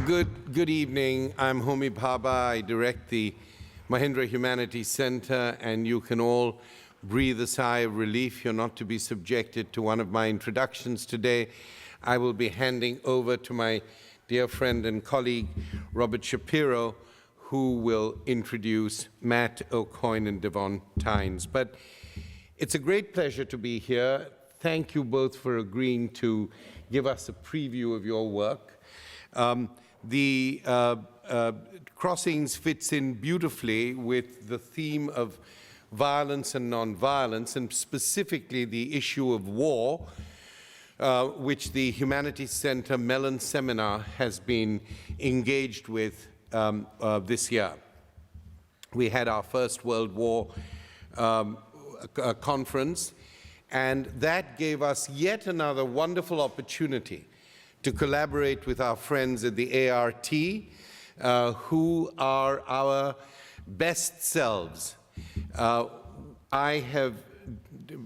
Good evening. I'm Homi Bhabha. I direct the Mahindra Humanities Center, and you can all breathe a sigh of relief. You're not to be subjected to one of my introductions today. I will be handing over to my dear friend and colleague, Robert Shapiro, who will introduce Matt Aucoin and Davone Tines. But it's a great pleasure to be here. Thank you both for agreeing to give us a preview of your work. The Crossings fits in beautifully with the theme of violence and nonviolence, and specifically the issue of war, which the Humanities Center Mellon Seminar has been engaged with this year. We had our first World War conference, and that gave us yet another wonderful opportunity to collaborate with our friends at the ART, who are our best selves.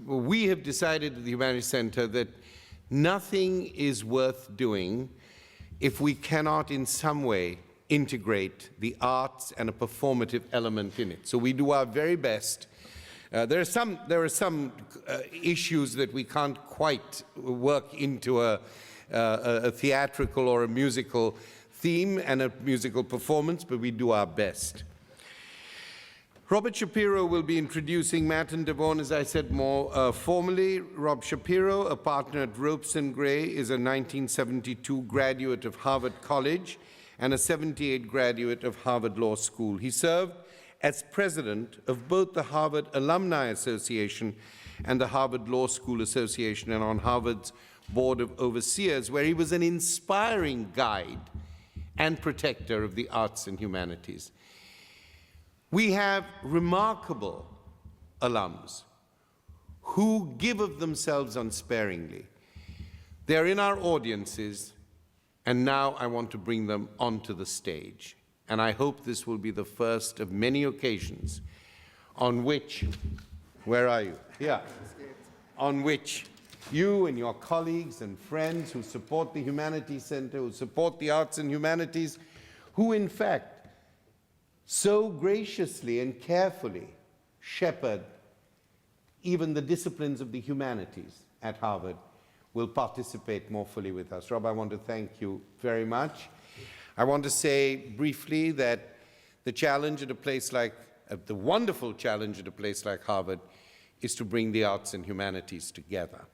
We have decided at the Humanities Center that nothing is worth doing if we cannot in some way integrate the arts and a performative element in it. So we do our very best. There are some issues that we can't quite work into a theatrical or a musical theme and a musical performance, but we do our best. Robert Shapiro will be introducing Matt and Davone, as I said, more formally. Rob Shapiro, a partner at Ropes & Gray, is a 1972 graduate of Harvard College and a 78 graduate of Harvard Law School. He served as president of both the Harvard Alumni Association and the Harvard Law School Association, and on Harvard's Board of Overseers, where he was an inspiring guide and protector of the arts and humanities. We have remarkable alums who give of themselves unsparingly. They're in our audiences, and now I want to bring them onto the stage. And I hope this will be the first of many occasions on which, where are you? Yeah. On which you and your colleagues and friends who support the Humanities Center, who support the arts and humanities, who in fact so graciously and carefully shepherd even the disciplines of the humanities at Harvard, will participate more fully with us. Rob, I want to thank you very much. I want to say briefly that the challenge at a place like, the wonderful challenge at a place like Harvard is to bring the arts and humanities together.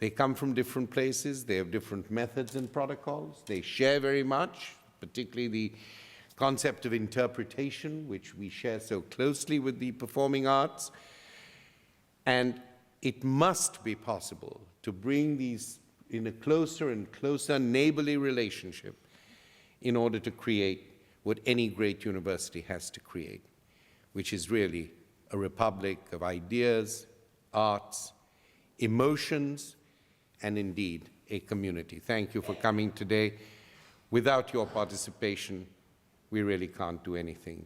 They come from different places, they have different methods and protocols, they share very much, particularly the concept of interpretation, which we share so closely with the performing arts. And it must be possible to bring these in a closer and closer neighborly relationship in order to create what any great university has to create, which is really a republic of ideas, arts, emotions, and indeed a community. Thank you for coming today. Without your participation, we really can't do anything.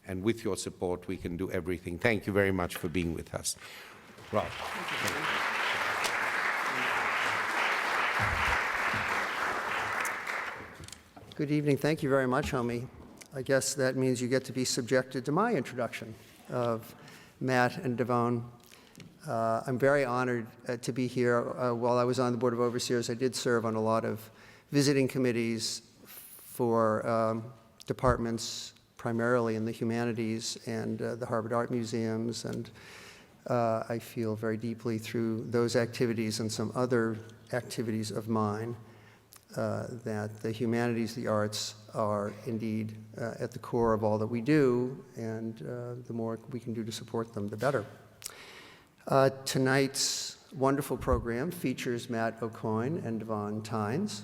And with your support, we can do everything. Thank you very much for being with us. Rob. Good evening. Thank you very much, Homi. I guess that means you get to be subjected to my introduction of Matt and Davone. I'm very honored to be here. While I was on the Board of Overseers, I did serve on a lot of visiting committees for departments, primarily in the humanities and the Harvard Art Museums, and I feel very deeply through those activities and some other activities of mine that the humanities, the arts, are indeed at the core of all that we do, and the more we can do to support them, the better. Tonight's wonderful program features Matt Aucoin and Davone Tines.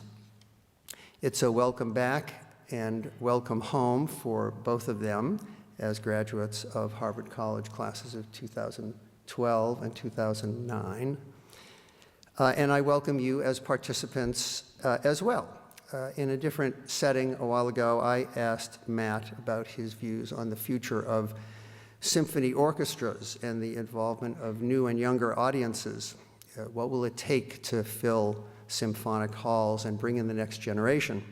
It's a welcome back and welcome home for both of them as graduates of Harvard College classes of 2012 and 2009. And I welcome you as participants as well. In a different setting a while ago, I asked Matt about his views on the future of symphony orchestras and the involvement of new and younger audiences. What will it take to fill symphonic halls and bring in the next generation?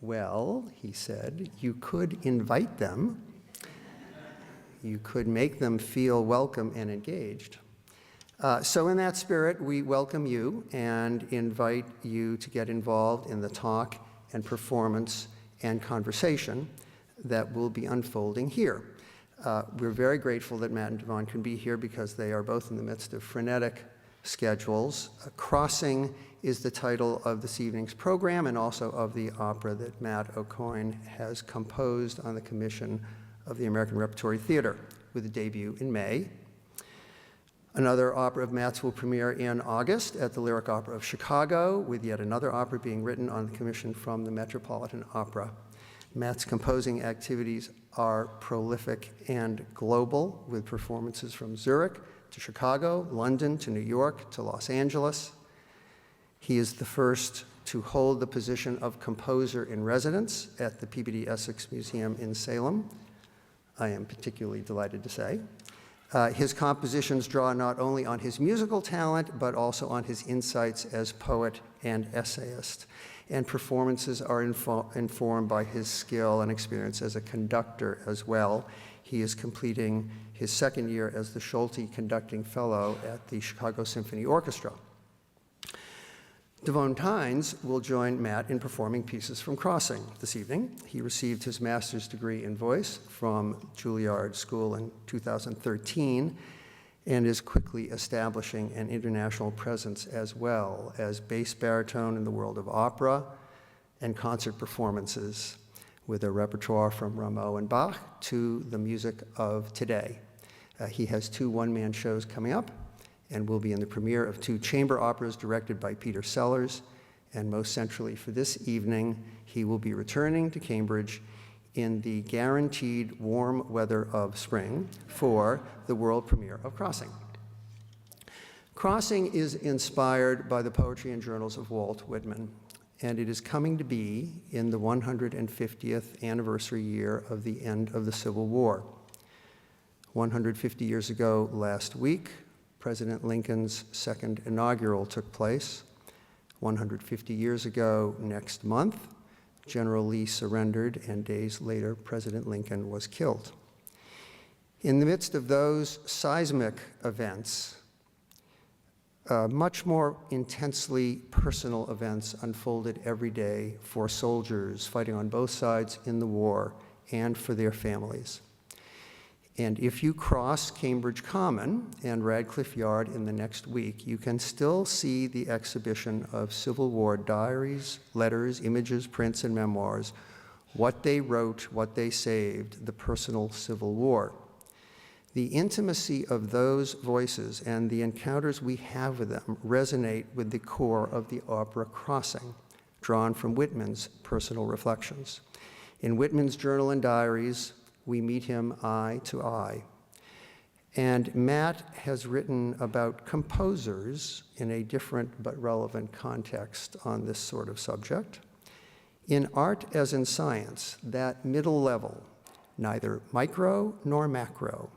Well, he said, you could invite them. You could make them feel welcome and engaged. So in that spirit, we welcome you and invite you to get involved in the talk and performance and conversation that will be unfolding here. We're very grateful that Matt and Davone can be here because they are both in the midst of frenetic schedules. Crossing is the title of this evening's program and also of the opera that Matt Aucoin has composed on the commission of the American Repertory Theater, with a debut in May. Another opera of Matt's will premiere in August at the Lyric Opera of Chicago, with yet another opera being written on the commission from the Metropolitan Opera. Matt's composing activities are prolific and global, with performances from Zurich to Chicago, London to New York to Los Angeles. He is the first to hold the position of composer in residence at the Peabody Essex Museum in Salem. I am particularly delighted to say. His compositions draw not only on his musical talent, but also on his insights as poet and essayist. And performances are informed by his skill and experience as a conductor as well. He is completing his second year as the Schulte Conducting Fellow at the Chicago Symphony Orchestra. Davone Tines will join Matt in performing pieces from Crossing this evening. He received his master's degree in voice from Juilliard School in 2013 and is quickly establishing an international presence as well as bass baritone in the world of opera and concert performances with a repertoire from Rameau and Bach to the music of today. He has 2 one-man shows coming up and will be in the premiere of 2 chamber operas directed by Peter Sellers. And most centrally for this evening, he will be returning to Cambridge in the guaranteed warm weather of spring for the world premiere of Crossing. Crossing is inspired by the poetry and journals of Walt Whitman, and it is coming to be in the 150th anniversary year of the end of the Civil War. 150 years ago last week, President Lincoln's second inaugural took place. 150 years ago next month, General Lee surrendered, and days later, President Lincoln was killed. In the midst of those seismic events, much more intensely personal events unfolded every day for soldiers fighting on both sides in the war and for their families. And if you cross Cambridge Common and Radcliffe Yard in the next week, you can still see the exhibition of Civil War diaries, letters, images, prints, and memoirs, what they wrote, what they saved, the personal Civil War. The intimacy of those voices and the encounters we have with them resonate with the core of the opera Crossing, drawn from Whitman's personal reflections. In Whitman's journal and diaries, we meet him eye to eye. And Matt has written about composers in a different but relevant context on this sort of subject. In art as in science, that middle level, neither micro nor macro,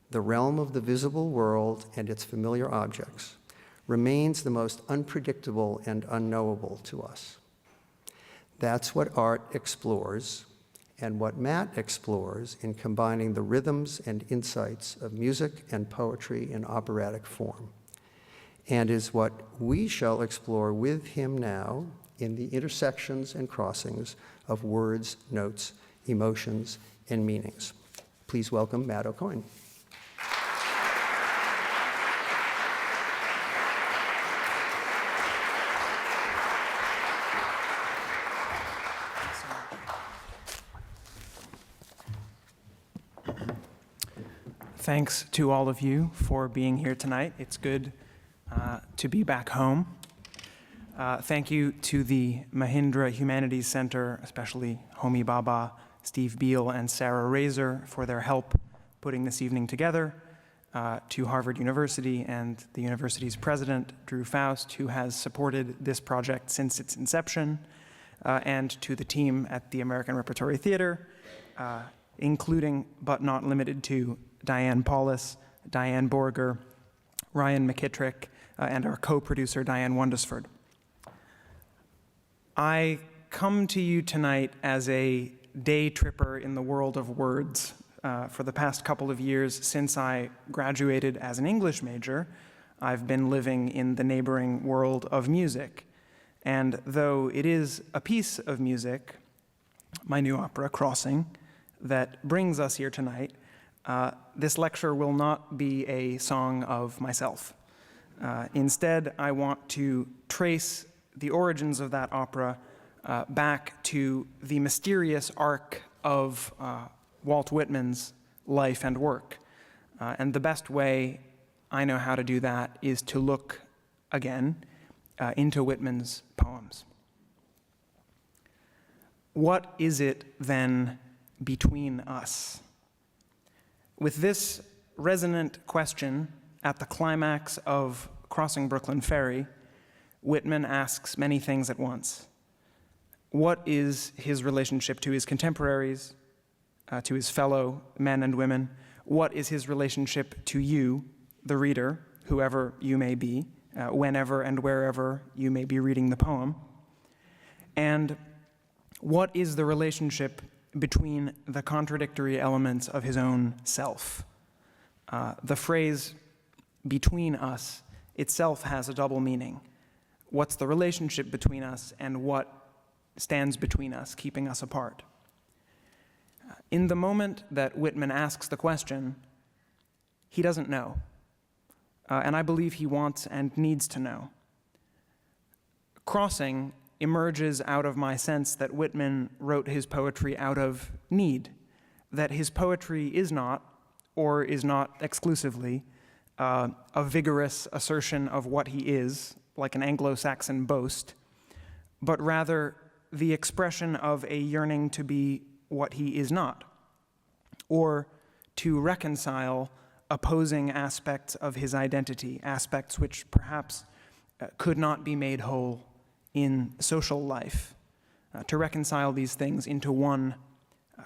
the realm of the visible world and its familiar objects, remains the most unpredictable and unknowable to us. That's what art explores, and what Matt explores in combining the rhythms and insights of music and poetry in operatic form, and is what we shall explore with him now in the intersections and crossings of words, notes, emotions, and meanings. Please welcome Matt Aucoin. Thanks to all of you for being here tonight. It's good to be back home. Thank you to the Mahindra Humanities Center, especially Homi Baba, Steve Beal, and Sarah Razor for their help putting this evening together, to Harvard University and the university's president, Drew Faust, who has supported this project since its inception, and to the team at the American Repertory Theater, including but not limited to Diane Paulus, Diane Borger, Ryan McKittrick, and our co-producer, Diane Wondesford. I come to you tonight as a day tripper in the world of words. For the past couple of years since I graduated as an English major, I've been living in the neighboring world of music. And though it is a piece of music, my new opera, Crossing, that brings us here tonight, this lecture will not be a song of myself. Instead, I want to trace the origins of that opera back to the mysterious arc of Walt Whitman's life and work. And the best way I know how to do that is to look again into Whitman's poems. What is it then between us? With this resonant question at the climax of Crossing Brooklyn Ferry, Whitman asks many things at once. What is his relationship to his contemporaries, to his fellow men and women? What is his relationship to you, the reader, whoever you may be, whenever and wherever you may be reading the poem? And what is the relationship between the contradictory elements of his own self? The phrase between us itself has a double meaning. What's the relationship between us, and what stands between us, keeping us apart? In the moment that Whitman asks the question, he doesn't know. And I believe he wants and needs to know. Crossing emerges out of my sense that Whitman wrote his poetry out of need, that his poetry is not, or is not exclusively, a vigorous assertion of what he is, like an Anglo-Saxon boast, but rather the expression of a yearning to be what he is not, or to reconcile opposing aspects of his identity, aspects which perhaps could not be made whole in social life, to reconcile these things into one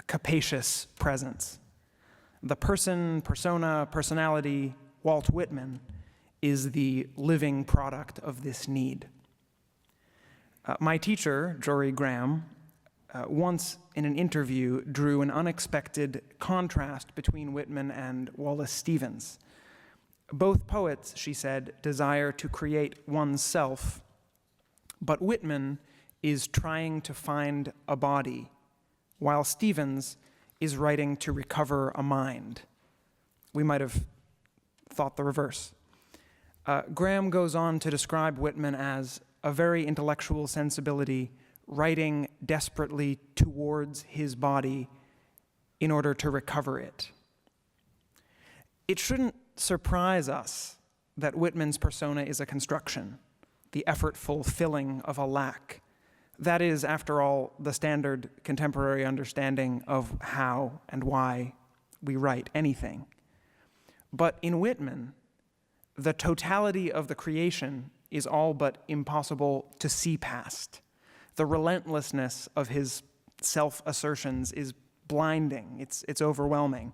capacious presence. The person, persona, personality, Walt Whitman, is the living product of this need. My teacher, Jory Graham, once in an interview drew an unexpected contrast between Whitman and Wallace Stevens. Both poets, she said, desire to create oneself, but Whitman is trying to find a body, while Stevens is writing to recover a mind. We might have thought the reverse. Graham goes on to describe Whitman as a very intellectual sensibility, writing desperately towards his body in order to recover it. It shouldn't surprise us that Whitman's persona is a construction, the effortful filling of a lack. That is, after all, the standard contemporary understanding of how and why we write anything. But in Whitman, the totality of the creation is all but impossible to see past. The relentlessness of his self-assertions is blinding, it's overwhelming.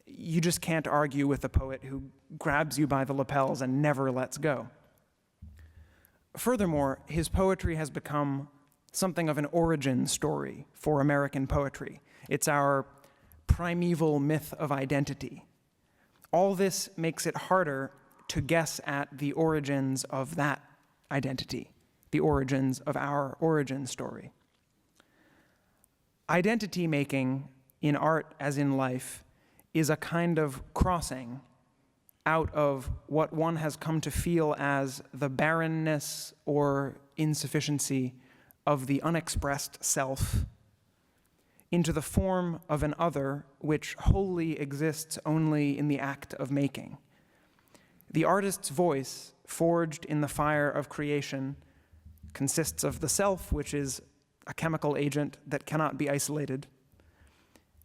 You just can't argue with a poet who grabs you by the lapels and never lets go. Furthermore, his poetry has become something of an origin story for American poetry. It's our primeval myth of identity. All this makes it harder to guess at the origins of that identity, the origins of our origin story. Identity making in art as in life is a kind of crossing out of what one has come to feel as the barrenness or insufficiency of the unexpressed self into the form of an other which wholly exists only in the act of making. The artist's voice, forged in the fire of creation, consists of the self, which is a chemical agent that cannot be isolated,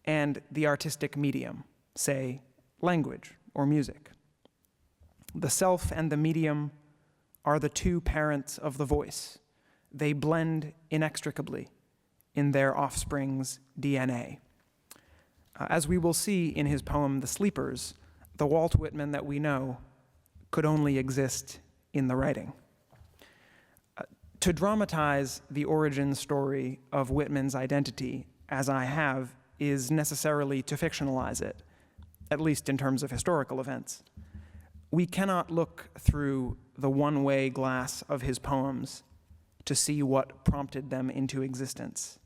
and the artistic medium, say, language or music. The self and the medium are the two parents of the voice. They blend inextricably in their offspring's DNA. As we will see in his poem, The Sleepers, the Walt Whitman that we know could only exist in the writing. To dramatize the origin story of Whitman's identity, as I have, is necessarily to fictionalize it, at least in terms of historical events. We cannot look through the one-way glass of his poems to see what prompted them into existence.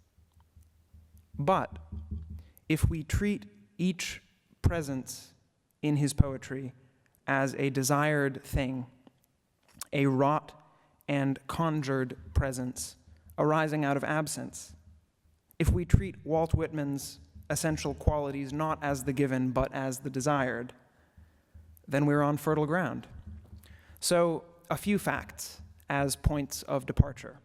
But if we treat each presence in his poetry as a desired thing, a wrought and conjured presence arising out of absence, if we treat Walt Whitman's essential qualities not as the given but as the desired, then we're on fertile ground. So, a few facts as points of departure.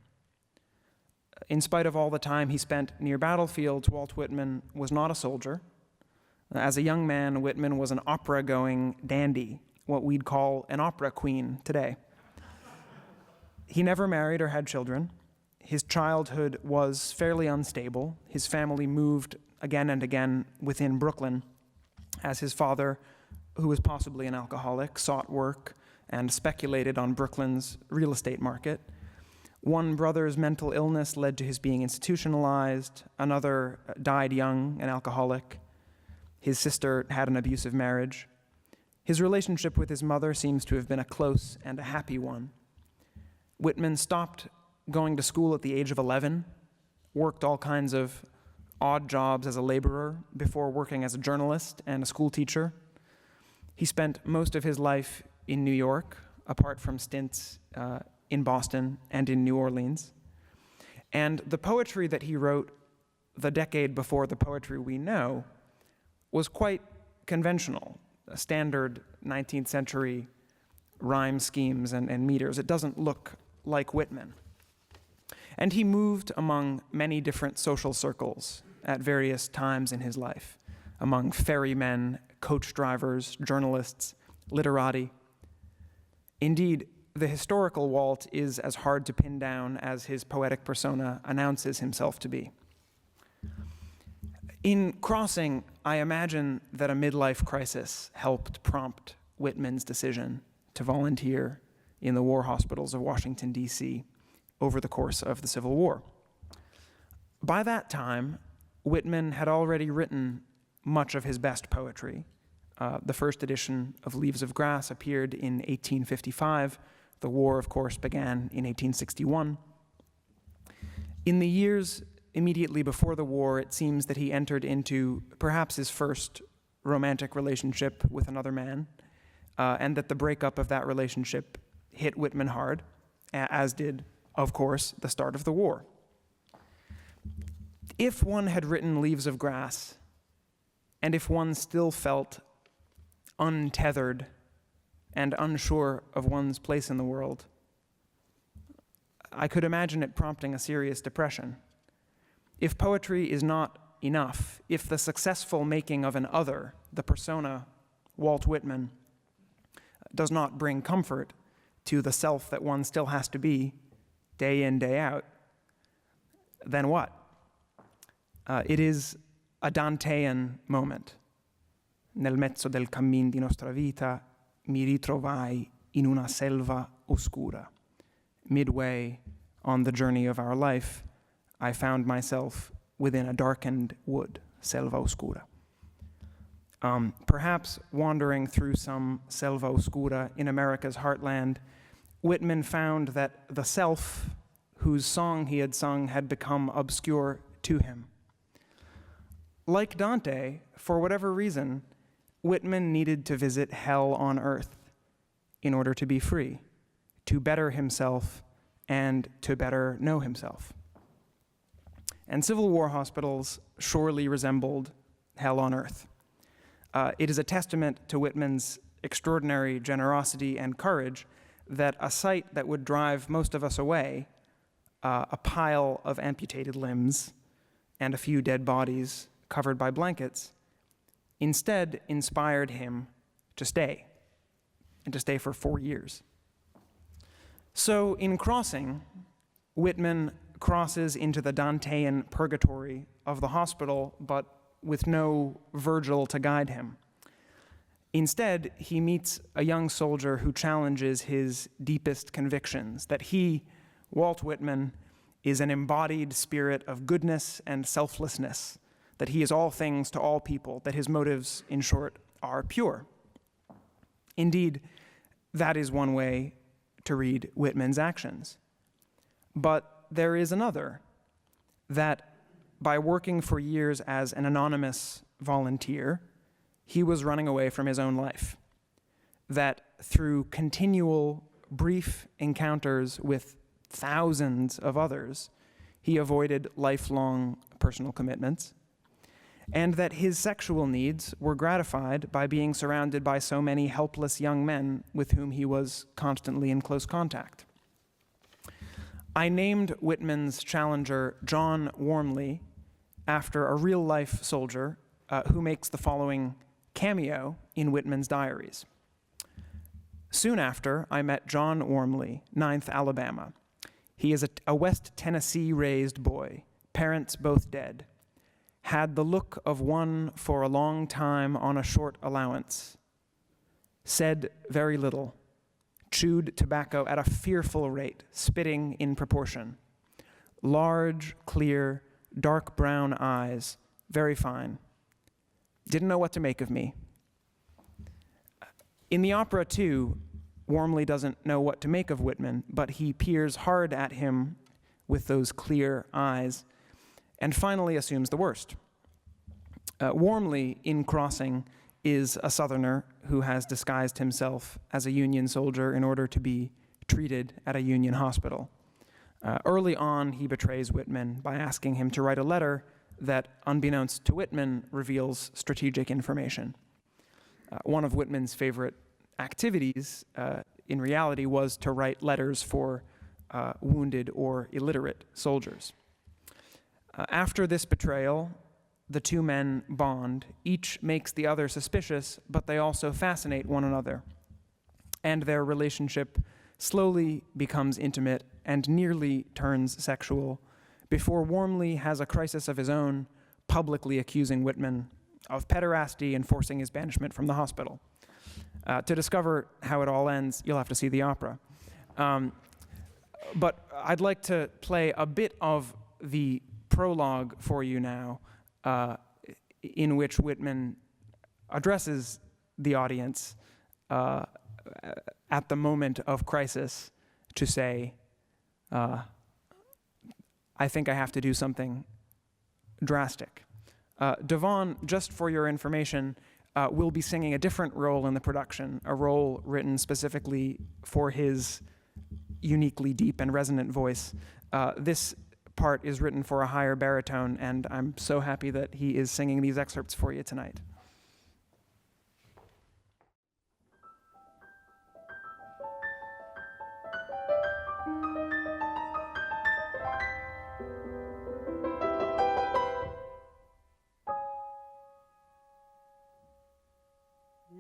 In spite of all the time he spent near battlefields, Walt Whitman was not a soldier. As a young man, Whitman was an opera-going dandy, what we'd call an opera queen today. He never married or had children. His childhood was fairly unstable. His family moved again and again within Brooklyn as his father, who was possibly an alcoholic, sought work and speculated on Brooklyn's real estate market. One brother's mental illness led to his being institutionalized. Another died young, an alcoholic. His sister had an abusive marriage. His relationship with his mother seems to have been a close and a happy one. Whitman stopped going to school at the age of 11, worked all kinds of odd jobs as a laborer before working as a journalist and a school teacher. He spent most of his life in New York, apart from stints in Boston and in New Orleans. And the poetry that he wrote the decade before the poetry we know was quite conventional, standard 19th century rhyme schemes and meters. It doesn't look like Whitman. And he moved among many different social circles at various times in his life, among ferrymen, coach drivers, journalists, literati. Indeed, the historical Walt is as hard to pin down as his poetic persona announces himself to be. In Crossing, I imagine that a midlife crisis helped prompt Whitman's decision to volunteer in the war hospitals of Washington, D.C. over the course of the Civil War. By that time, Whitman had already written much of his best poetry. The first edition of Leaves of Grass appeared in 1855. The war, of course, began in 1861. In the years immediately before the war, it seems that he entered into perhaps his first romantic relationship with another man, and that the breakup of that relationship hit Whitman hard, as did, of course, the start of the war. If one had written Leaves of Grass, and if one still felt untethered and unsure of one's place in the world, I could imagine it prompting a serious depression. If poetry is not enough, if the successful making of an other, the persona, Walt Whitman, does not bring comfort to the self that one still has to be, day in, day out, then what? It is a Dantean moment. Nel mezzo del cammin di nostra vita mi ritrovai in una selva oscura. Midway on the journey of our life, I found myself within a darkened wood, selva oscura. Perhaps wandering through some selva oscura in America's heartland, Whitman found that the self whose song he had sung had become obscure to him. Like Dante, for whatever reason, Whitman needed to visit hell on earth in order to be free, to better himself and to better know himself. And Civil War hospitals surely resembled hell on earth. It is a testament to Whitman's extraordinary generosity and courage that a sight that would drive most of us away, a pile of amputated limbs and a few dead bodies covered by blankets, instead inspired him to stay, and to stay for 4 years. So in Crossing, Whitman crosses into the Dantean purgatory of the hospital, but with no Virgil to guide him. Instead, he meets a young soldier who challenges his deepest convictions, that he Walt Whitman is an embodied spirit of goodness and selflessness, that he is all things to all people, that his motives, in short, are pure. Indeed, that is one way to read Whitman's actions. But there is another, that by working for years as an anonymous volunteer, he was running away from his own life. That through continual brief encounters with thousands of others, he avoided lifelong personal commitments, and that his sexual needs were gratified by being surrounded by so many helpless young men with whom he was constantly in close contact. I named Whitman's challenger John Wormley after a real-life soldier who makes the following cameo in Whitman's diaries. Soon after, I met John Wormley, 9th Alabama. He is a West Tennessee-raised boy, parents both dead. Had the look of one for a long time on a short allowance. Said very little. Chewed tobacco at a fearful rate, spitting in proportion. Large, clear, dark brown eyes, very fine. Didn't know what to make of me. In the opera, too, Wormley doesn't know what to make of Whitman, but he peers hard at him with those clear eyes, and finally assumes the worst. Wormley, in Crossing, is a Southerner who has disguised himself as a Union soldier in order to be treated at a Union hospital. Early on, he betrays Whitman by asking him to write a letter that, unbeknownst to Whitman, reveals strategic information. One of Whitman's favorite activities, in reality, was to write letters for wounded or illiterate soldiers. After this betrayal, the two men bond. Each makes the other suspicious, but they also fascinate one another. And their relationship slowly becomes intimate and nearly turns sexual before Wormley has a crisis of his own, publicly accusing Whitman of pederasty and forcing his banishment from the hospital. To discover how it all ends, you'll have to see the opera. But I'd like to play a bit of the prologue for you now, in which Whitman addresses the audience at the moment of crisis to say, I think I have to do something drastic. Davone, just for your information, will be singing a different role in the production, a role written specifically for his uniquely deep and resonant voice. This part is written for a higher baritone, and I'm so happy that he is singing these excerpts for you tonight.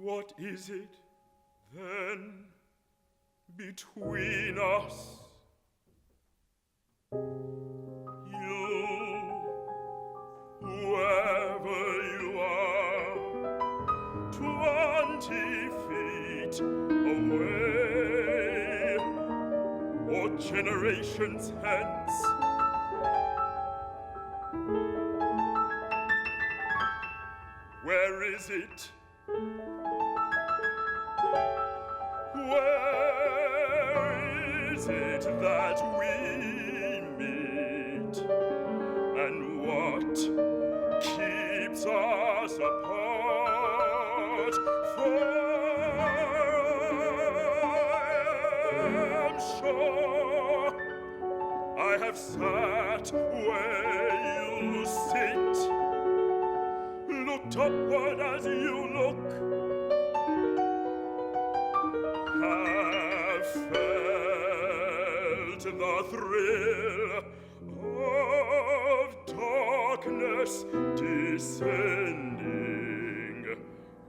What is it, then, between us? You, whoever you are, 20 feet away, or generations hence. Where is it? Where is it that we meet? And what keeps us apart? For I am sure I have sat where you sit, looked upward as you look, have felt the thrill of darkness descending,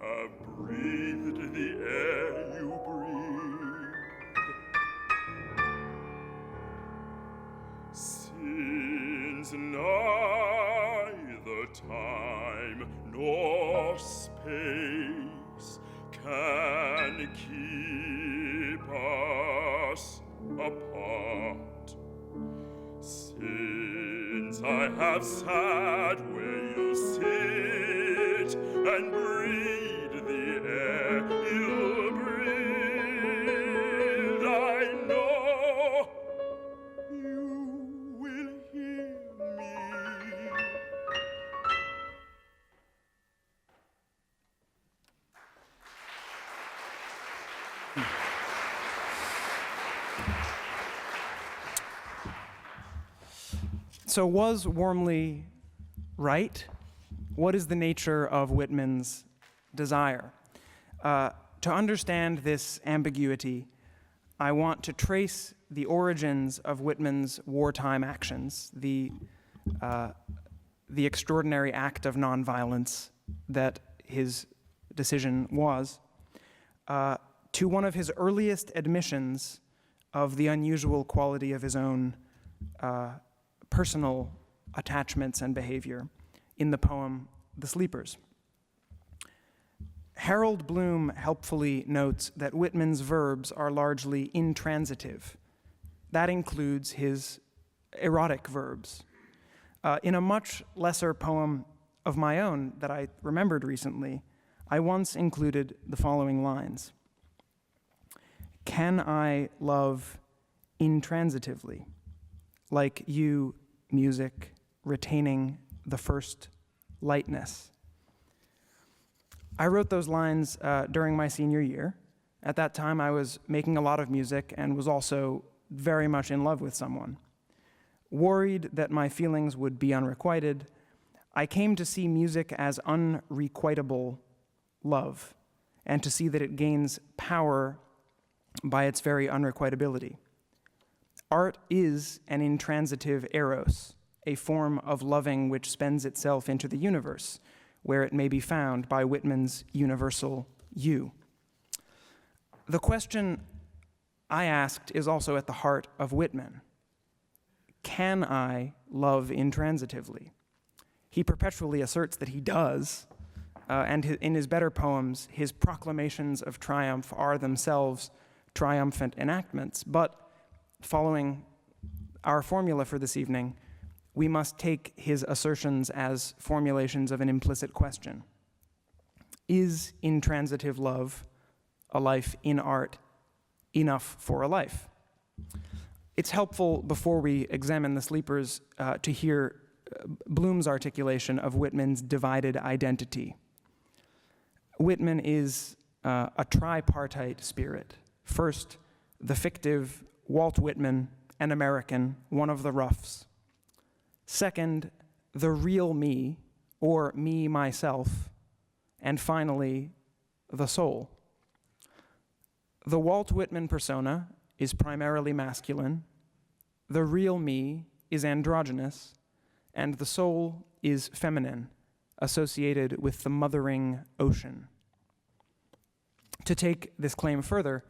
have breathed the air you breathe. Since neither time nor space can keep us apart, I have sat where you sit and breathe the air you breathe. I know you will hear me. So was Wormley right? What is the nature of Whitman's desire? To understand this ambiguity, I want to trace the origins of Whitman's wartime actions, the extraordinary act of nonviolence that his decision was, to one of his earliest admissions of the unusual quality of his own personal attachments and behavior in the poem The Sleepers. Harold Bloom helpfully notes that Whitman's verbs are largely intransitive. That includes his erotic verbs. In a much lesser poem of my own that I remembered recently, I once included the following lines. Can I love intransitively, like you, music, retaining the first lightness? I wrote those lines during my senior year. At that time, I was making a lot of music and was also very much in love with someone. Worried that my feelings would be unrequited, I came to see music as unrequitable love, and to see that it gains power by its very unrequitability. Art is an intransitive eros, a form of loving which spends itself into the universe, where it may be found by Whitman's universal you. The question I asked is also at the heart of Whitman. Can I love intransitively? He perpetually asserts that he does, and in his better poems, his proclamations of triumph are themselves triumphant enactments. But following our formula for this evening, we must take his assertions as formulations of an implicit question. Is intransitive love, a life in art, enough for a life? It's helpful, before we examine The Sleepers, to hear Bloom's articulation of Whitman's divided identity. Whitman is a tripartite spirit. First, the fictive Walt Whitman, an American, one of the roughs. Second, the real me, or me, myself. And finally, the soul. The Walt Whitman persona is primarily masculine, the real me is androgynous, and the soul is feminine, associated with the mothering ocean. To take this claim further,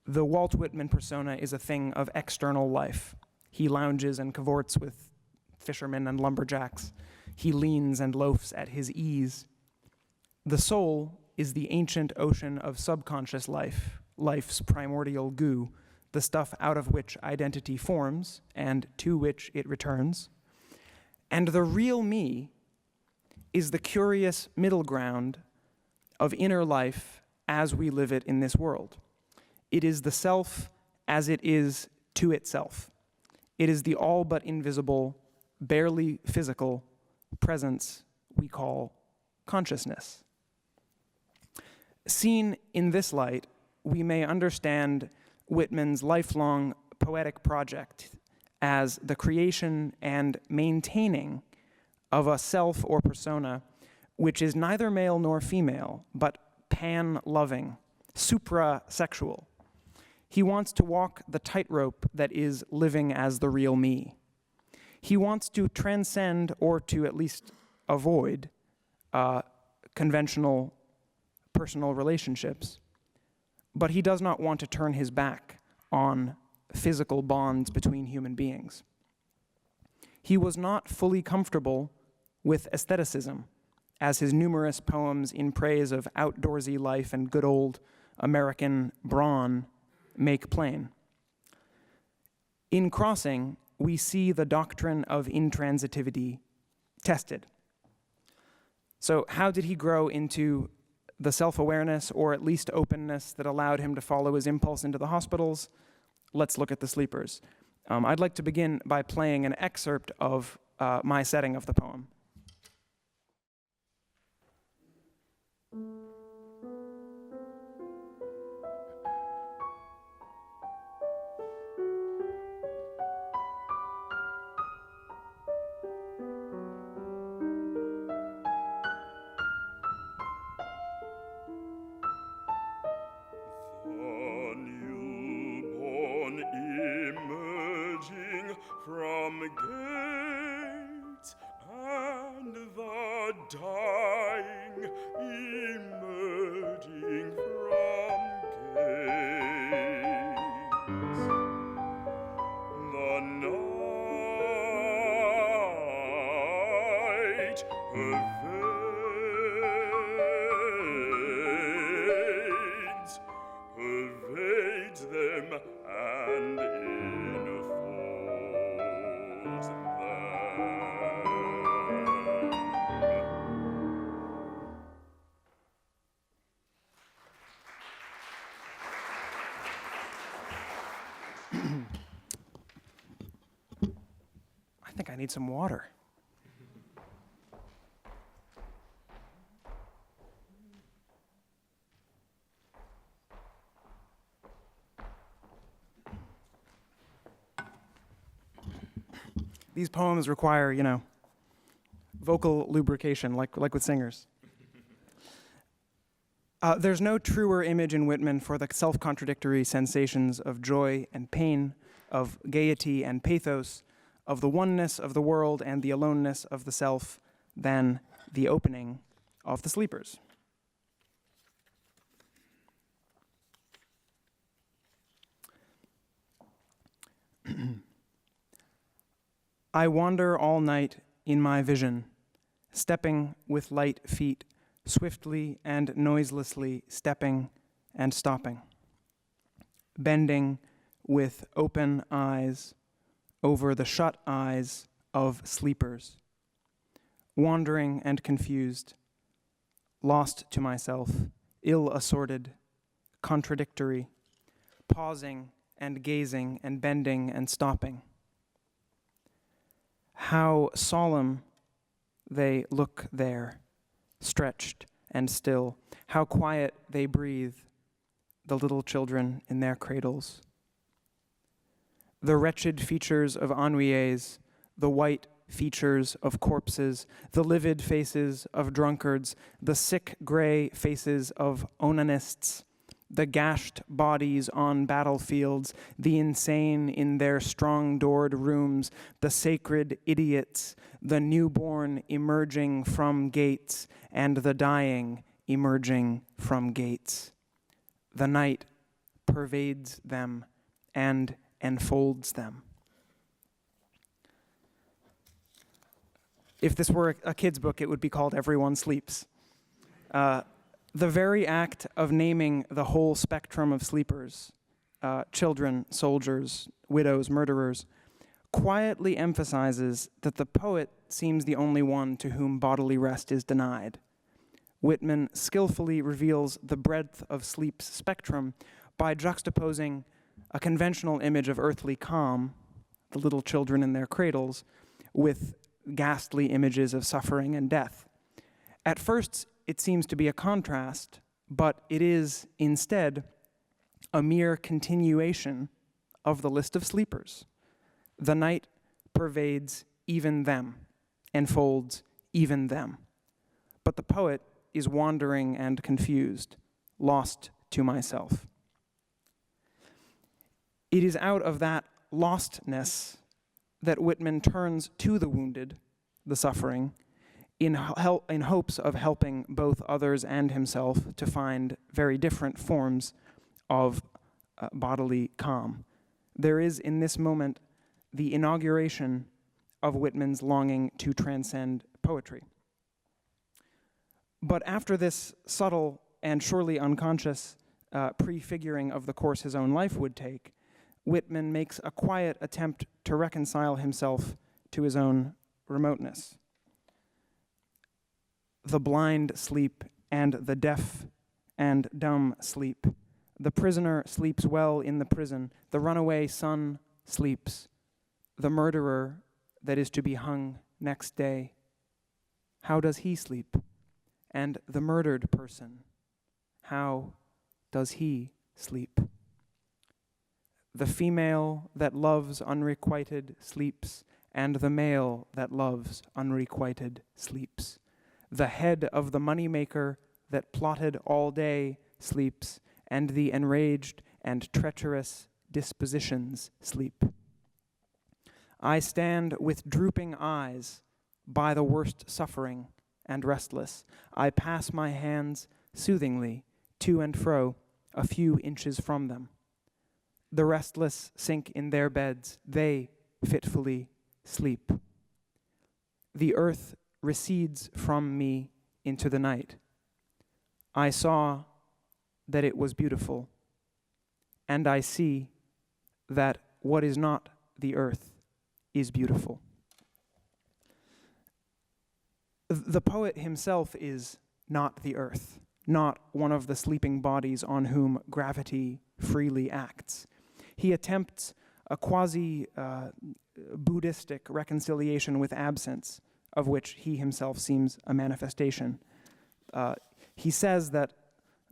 the Walt Whitman persona is a thing of external life. He lounges and cavorts with fishermen and lumberjacks. He leans and loafs at his ease. The soul is the ancient ocean of subconscious life, life's primordial goo, the stuff out of which identity forms and to which it returns. And the real me is the curious middle ground of inner life as we live it in this world. It is the self as it is to itself. It is the all but invisible, barely physical presence we call consciousness. Seen in this light, we may understand Whitman's lifelong poetic project as the creation and maintaining of a self or persona which is neither male nor female, but pan-loving, supra-sexual. He wants to walk the tightrope that is living as the real me. He wants to transcend, or to at least avoid, conventional personal relationships, but he does not want to turn his back on physical bonds between human beings. He was not fully comfortable with aestheticism, as his numerous poems in praise of outdoorsy life and good old American brawn make plain. In Crossing, we see the doctrine of intransitivity tested. So how did he grow into the self-awareness, or at least openness, that allowed him to follow his impulse into the hospitals? Let's look at the sleepers. I'd like to begin by playing an excerpt of my setting of the poem. From gates, and the dying emerging from gates. The night pervades them, and I think I need some water. These poems require, vocal lubrication, like with singers. There's no truer image in Whitman for the self-contradictory sensations of joy and pain, of gaiety and pathos, of the oneness of the world and the aloneness of the self than the opening of the sleepers. I wander all night in my vision, stepping with light feet, swiftly and noiselessly stepping and stopping, bending with open eyes over the shut eyes of sleepers, wandering and confused, lost to myself, ill-assorted, contradictory, pausing and gazing and bending and stopping. How solemn they look there, stretched and still. How quiet they breathe, the little children in their cradles. The wretched features of ennuyés, the white features of corpses, the livid faces of drunkards, the sick gray faces of onanists, the gashed bodies on battlefields, the insane in their strong-doored rooms, the sacred idiots, the newborn emerging from gates, and the dying emerging from gates. The night pervades them and enfolds them. If this were a kid's book, it would be called Everyone Sleeps. The very act of naming the whole spectrum of sleepers, children, soldiers, widows, murderers, quietly emphasizes that the poet seems the only one to whom bodily rest is denied. Whitman skillfully reveals the breadth of sleep's spectrum by juxtaposing a conventional image of earthly calm, the little children in their cradles, with ghastly images of suffering and death. At first, it seems to be a contrast, but it is instead a mere continuation of the list of sleepers. The night pervades even them, enfolds even them. But the poet is wandering and confused, lost to myself. It is out of that lostness that Whitman turns to the wounded, the suffering, in hopes of helping both others and himself to find very different forms of bodily calm. There is in this moment the inauguration of Whitman's longing to transcend poetry. But after this subtle and surely unconscious prefiguring of the course his own life would take, Whitman makes a quiet attempt to reconcile himself to his own remoteness. The blind sleep, and the deaf and dumb sleep. The prisoner sleeps well in the prison. The runaway son sleeps. The murderer that is to be hung next day, how does he sleep? And the murdered person, how does he sleep? The female that loves unrequited sleeps, and the male that loves unrequited sleeps. The head of the moneymaker that plotted all day sleeps, and the enraged and treacherous dispositions sleep. I stand with drooping eyes by the worst suffering and restless. I pass my hands soothingly to and fro a few inches from them. The restless sink in their beds, they fitfully sleep. The earth recedes from me into the night. I saw that it was beautiful, and I see that what is not the earth is beautiful. The poet himself is not the earth, not one of the sleeping bodies on whom gravity freely acts. He attempts a quasi-Buddhistic reconciliation with absence, of which he himself seems a manifestation. He says that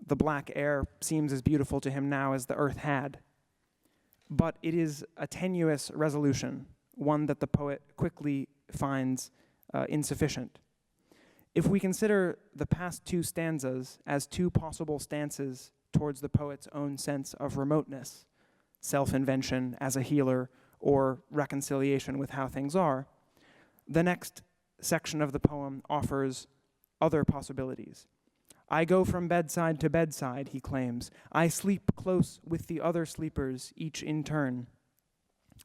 the black air seems as beautiful to him now as the earth had, but it is a tenuous resolution, one that the poet quickly finds insufficient. If we consider the past two stanzas as two possible stances towards the poet's own sense of remoteness, self-invention as a healer, or reconciliation with how things are, the next section of the poem offers other possibilities. I go from bedside to bedside, he claims. I sleep close with the other sleepers, each in turn.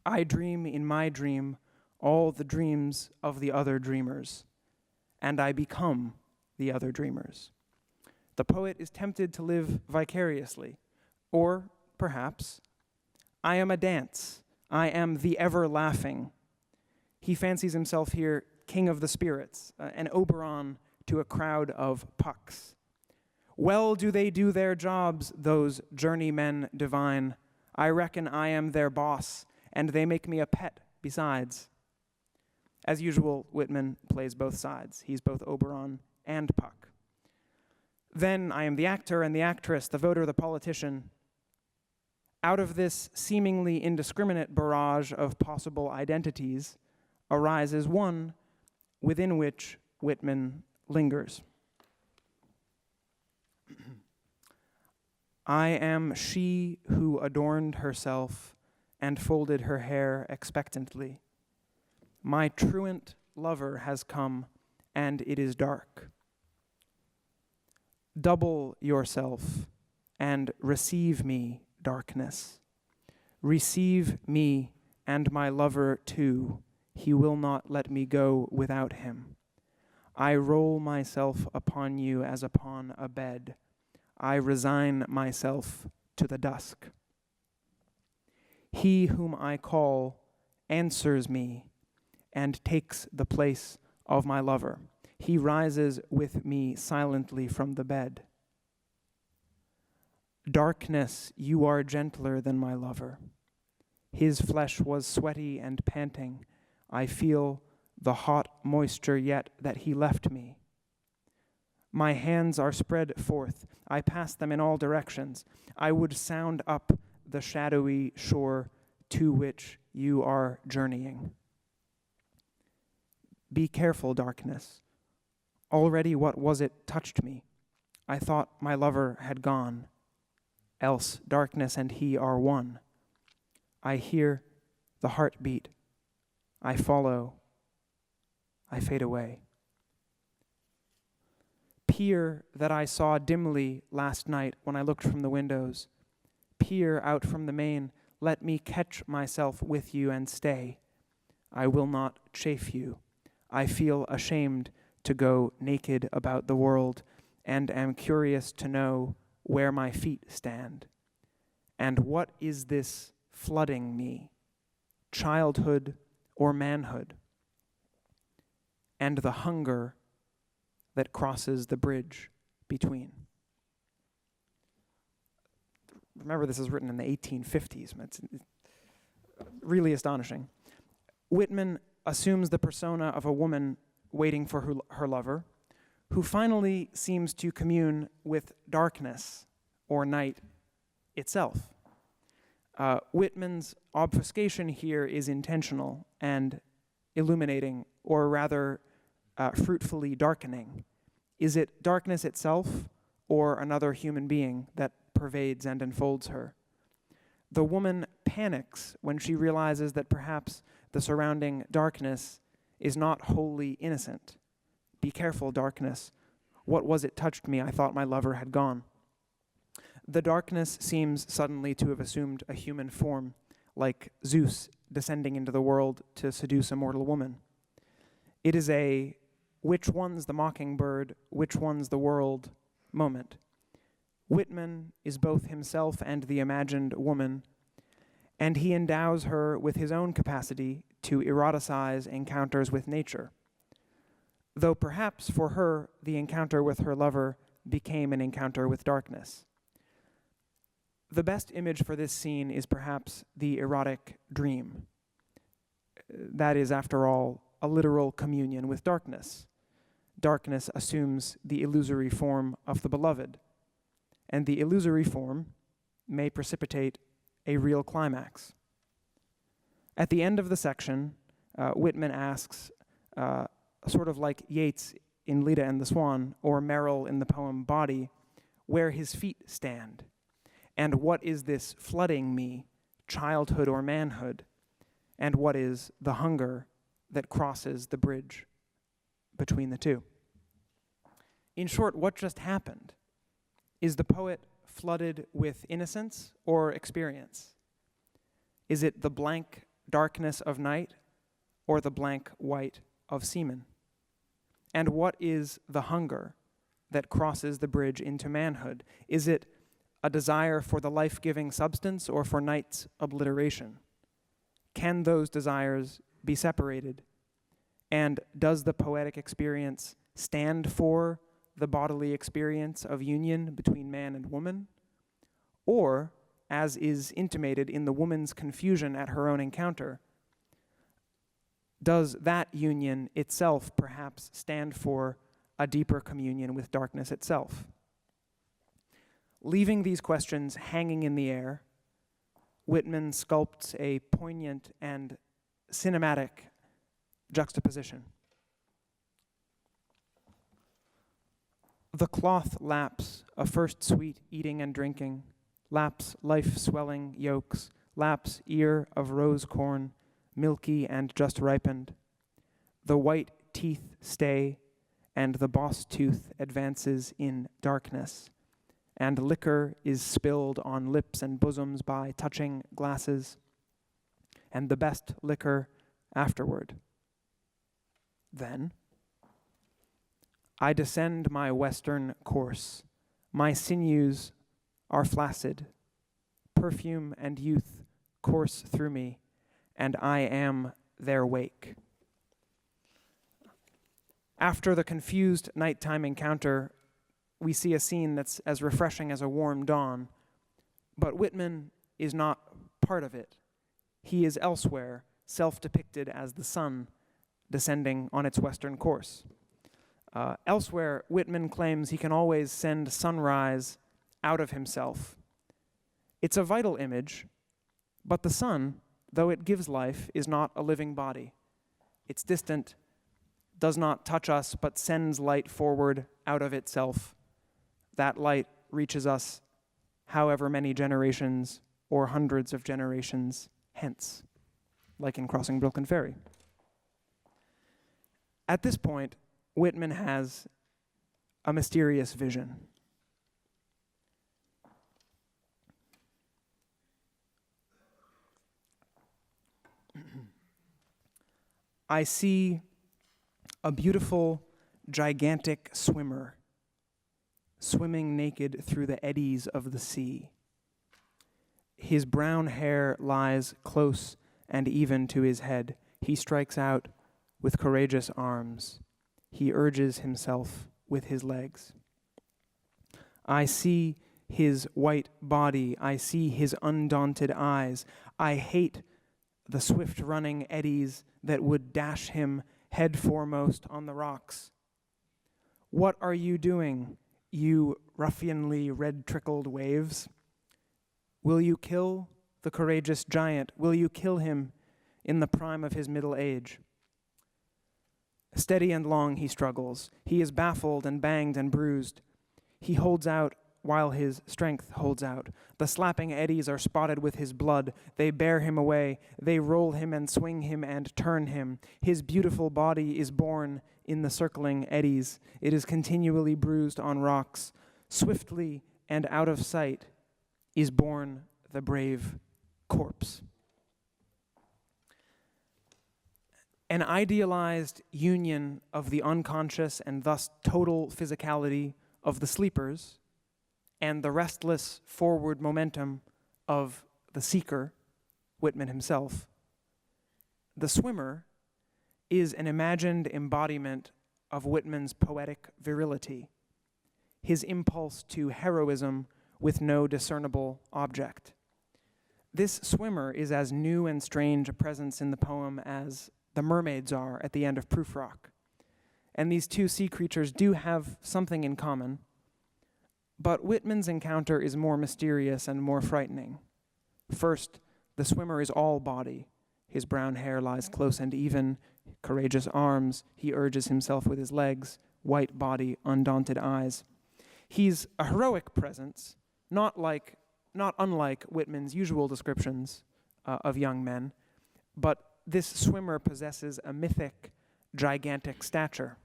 I dream in my dream all the dreams of the other dreamers, and I become the other dreamers. The poet is tempted to live vicariously, or perhaps, I am a dance, I am the ever-laughing. He fancies himself here king of the spirits, an Oberon to a crowd of pucks. Well do they do their jobs, those journeymen divine. I reckon I am their boss, and they make me a pet besides. As usual, Whitman plays both sides. He's both Oberon and Puck. Then I am the actor and the actress, the voter, the politician. Out of this seemingly indiscriminate barrage of possible identities arises one within which Whitman lingers. I am she who adorned herself and folded her hair expectantly. My truant lover has come, and it is dark. Double yourself and receive me, darkness. Receive me and my lover too. He will not let me go without him. I roll myself upon you as upon a bed. I resign myself to the dusk. He whom I call answers me and takes the place of my lover. He rises with me silently from the bed. Darkness, you are gentler than my lover. His flesh was sweaty and panting. I feel the hot moisture yet that he left me. My hands are spread forth. I pass them in all directions. I would sound up the shadowy shore to which you are journeying. Be careful, darkness. Already what was it touched me? I thought my lover had gone. Else darkness and he are one. I hear the heartbeat. I follow. I fade away. Pier that I saw dimly last night when I looked from the windows. Peer out from the main. Let me catch myself with you and stay. I will not chafe you. I feel ashamed to go naked about the world and am curious to know where my feet stand. And what is this flooding me, childhood or manhood, and the hunger that crosses the bridge between. Remember, this is written in the 1850s. It's really astonishing. Whitman assumes the persona of a woman waiting for her lover, who finally seems to commune with darkness or night itself. Whitman's obfuscation here is intentional and illuminating, or rather fruitfully darkening. Is it darkness itself or another human being that pervades and enfolds her? The woman panics when she realizes that perhaps the surrounding darkness is not wholly innocent. Be careful, darkness. What was it touched me? I thought my lover had gone. The darkness seems suddenly to have assumed a human form, like Zeus descending into the world to seduce a mortal woman. It is a which one's the mockingbird, which one's the world moment. Whitman is both himself and the imagined woman, and he endows her with his own capacity to eroticize encounters with nature. Though perhaps for her, the encounter with her lover became an encounter with darkness. The best image for this scene is perhaps the erotic dream. That is, after all, a literal communion with darkness. Darkness assumes the illusory form of the beloved, and the illusory form may precipitate a real climax. At the end of the section, Whitman asks, sort of like Yeats in Leda and the Swan, or Merrill in the poem Body, where his feet stand. And what is this flooding me, childhood or manhood? And what is the hunger that crosses the bridge between the two? In short, what just happened? Is the poet flooded with innocence or experience? Is it the blank darkness of night or the blank white of semen? And what is the hunger that crosses the bridge into manhood? Is it a desire for the life-giving substance or for night's obliteration? Can those desires be separated? And does the poetic experience stand for the bodily experience of union between man and woman? Or, as is intimated in the woman's confusion at her own encounter, does that union itself perhaps stand for a deeper communion with darkness itself? Leaving these questions hanging in the air, Whitman sculpts a poignant and cinematic juxtaposition. The cloth laps a first sweet eating and drinking, laps life-swelling yolks, laps ear of rose corn, milky and just ripened. The white teeth stay, and the boss tooth advances in darkness, and liquor is spilled on lips and bosoms by touching glasses, and the best liquor afterward. Then I descend my western course. My sinews are flaccid. Perfume and youth course through me, and I am their wake. After the confused nighttime encounter, we see a scene that's as refreshing as a warm dawn, but Whitman is not part of it. He is elsewhere, self-depicted as the sun descending on its western course. Elsewhere, Whitman claims he can always send sunrise out of himself. It's a vital image, but the sun, though it gives life, is not a living body. It's distant, does not touch us, but sends light forward out of itself. That light reaches us however many generations or hundreds of generations hence, like in Crossing Brooklyn Ferry. At this point, Whitman has a mysterious vision. I see a beautiful, gigantic swimmer swimming naked through the eddies of the sea. His brown hair lies close and even to his head. He strikes out with courageous arms. He urges himself with his legs. I see his white body. I see his undaunted eyes. I hate the swift-running eddies that would dash him head foremost on the rocks. What are you doing, you ruffianly red-trickled waves? Will you kill the courageous giant? Will you kill him in the prime of his middle age? Steady and long he struggles. He is baffled and banged and bruised. He holds out while his strength holds out. The slapping eddies are spotted with his blood. They bear him away. They roll him and swing him and turn him. His beautiful body is borne in the circling eddies. It is continually bruised on rocks. Swiftly and out of sight is born the brave corpse. An idealized union of the unconscious and thus total physicality of the sleepers and the restless forward momentum of the seeker, Whitman himself. The swimmer is an imagined embodiment of Whitman's poetic virility, his impulse to heroism with no discernible object. This swimmer is as new and strange a presence in the poem as the mermaids are at the end of Prufrock. And these two sea creatures do have something in common, but Whitman's encounter is more mysterious and more frightening. First, the swimmer is all body. His brown hair lies close and even, courageous arms, he urges himself with his legs, white body, undaunted eyes. He's a heroic presence, not unlike Whitman's usual descriptions of young men, but this swimmer possesses a mythic, gigantic stature.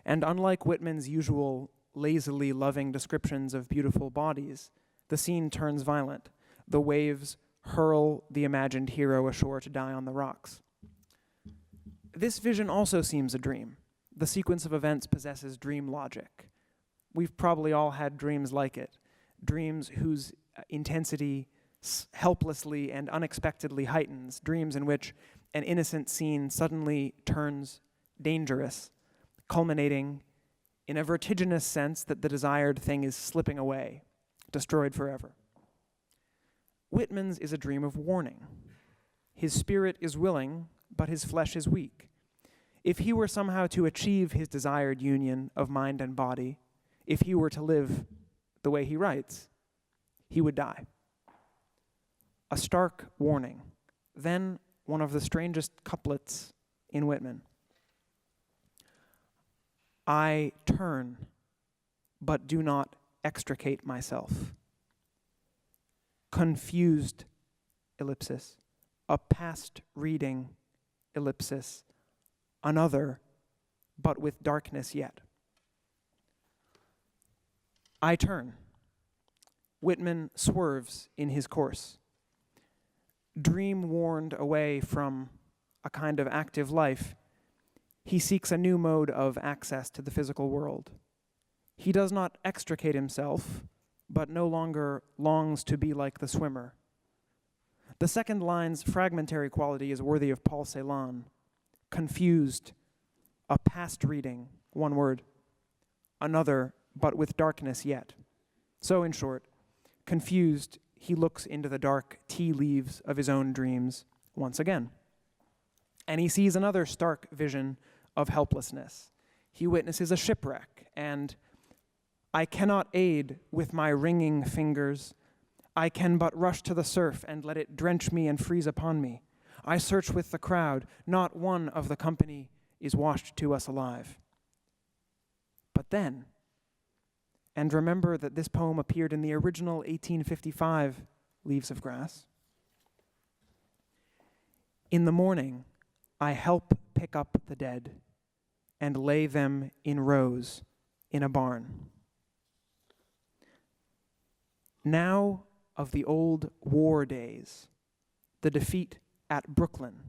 And unlike Whitman's usual lazily loving descriptions of beautiful bodies, the scene turns violent. The waves hurl the imagined hero ashore to die on the rocks. This vision also seems a dream. The sequence of events possesses dream logic. We've probably all had dreams like it, dreams whose intensity helplessly and unexpectedly heightens, dreams in which an innocent scene suddenly turns dangerous, culminating in a vertiginous sense that the desired thing is slipping away, destroyed forever. Whitman's is a dream of warning. His spirit is willing, but his flesh is weak. If he were somehow to achieve his desired union of mind and body, if he were to live the way he writes, he would die. A stark warning. Then one of the strangest couplets in Whitman. I turn, but do not extricate myself. Confused, ellipsis. A past reading, ellipsis. Another, but with darkness yet. I turn. Whitman swerves in his course. Dream-warned away from a kind of active life, he seeks a new mode of access to the physical world. He does not extricate himself, but no longer longs to be like the swimmer. The second line's fragmentary quality is worthy of Paul Celan. Confused, a past reading, one word. Another, but with darkness yet. So in short, confused, he looks into the dark tea leaves of his own dreams once again. And he sees another stark vision of helplessness. He witnesses a shipwreck, and I cannot aid with my ringing fingers. I can but rush to the surf and let it drench me and freeze upon me. I search with the crowd. Not one of the company is washed to us alive. But then, and remember that this poem appeared in the original 1855 Leaves of Grass. In the morning, I help pick up the dead and lay them in rows in a barn. Now of the old war days, the defeat at Brooklyn.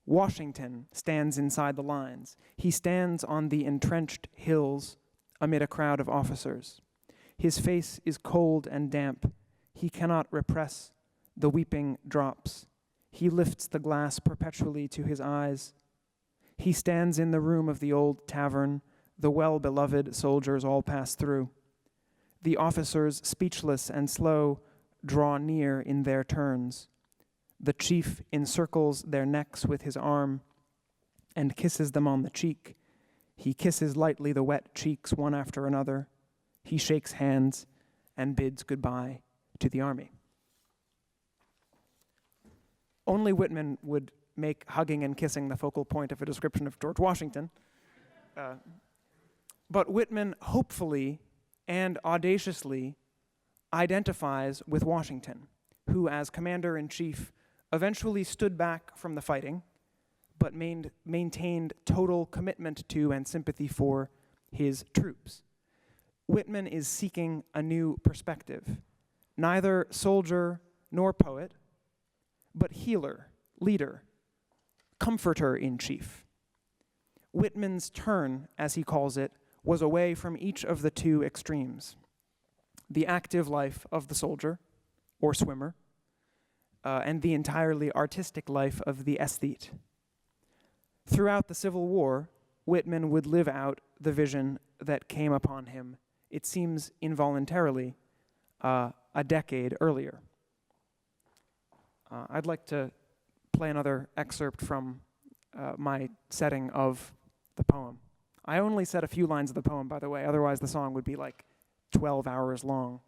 Washington stands inside the lines. He stands on the entrenched hills amid a crowd of officers. His face is cold and damp. he cannot repress the weeping drops. He lifts the glass perpetually to his eyes. He stands in the room of the old tavern. The well-beloved soldiers all pass through. The officers, speechless and slow, draw near in their turns. The chief encircles their necks with his arm and kisses them on the cheek. He kisses lightly the wet cheeks one after another. He shakes hands and bids goodbye to the army. Only Whitman would make hugging and kissing the focal point of a description of George Washington. But Whitman hopefully and audaciously identifies with Washington, who as commander-in-chief eventually stood back from the fighting, but maintained total commitment to and sympathy for his troops. Whitman is seeking a new perspective, neither soldier nor poet, but healer, leader, comforter-in-chief. Whitman's turn, as he calls it, was away from each of the two extremes, the active life of the soldier or swimmer, and the entirely artistic life of the aesthete. Throughout the Civil War, Whitman would live out the vision that came upon him, it seems involuntarily, a decade earlier. I'd like to play another excerpt from my setting of the poem. I only said a few lines of the poem, by the way, otherwise the song would be like 12 hours long.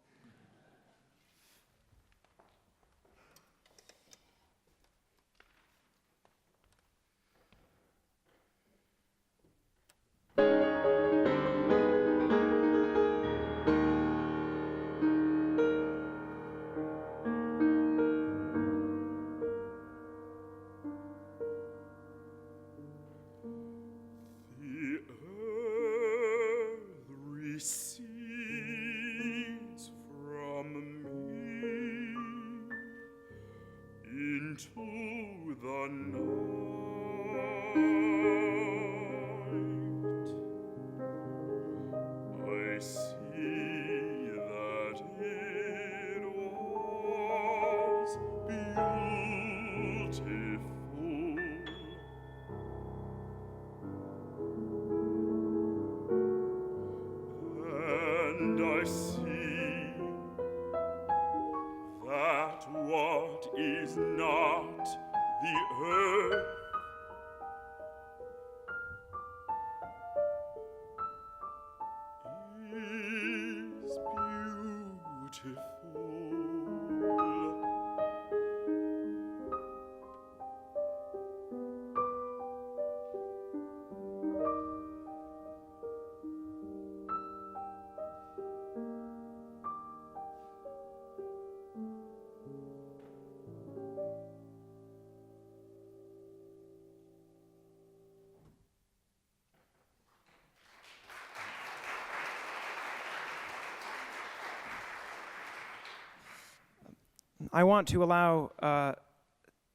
I want to allow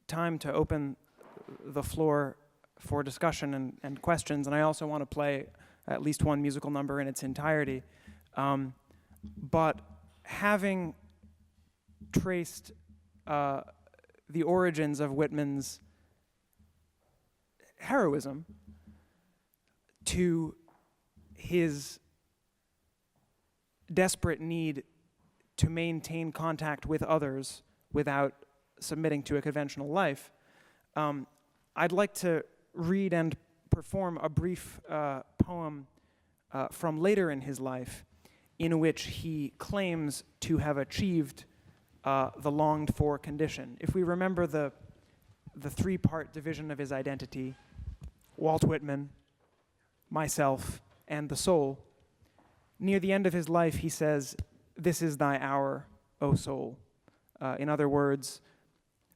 time to open the floor for discussion and questions, and I also want to play at least one musical number in its entirety. But having traced the origins of Whitman's heroism to his desperate need to maintain contact with others without submitting to a conventional life, I'd like to read and perform a brief poem from later in his life in which he claims to have achieved the longed-for condition. If we remember the three-part division of his identity, Walt Whitman, myself, and the soul, near the end of his life he says, "This is thy hour, O soul." In other words,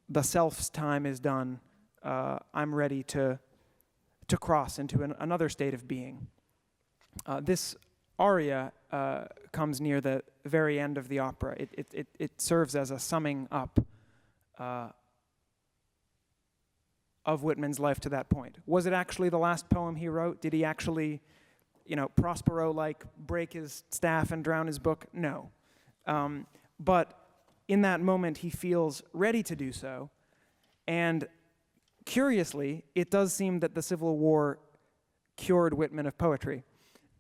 the self's time is done. I'm ready to cross into another state of being. This aria comes near the very end of the opera. It serves as a summing up of Whitman's life to that point. Was it actually the last poem he wrote? Did he actually, Prospero break his staff and drown his book? No. But in that moment, he feels ready to do so. And curiously, it does seem that the Civil War cured Whitman of poetry.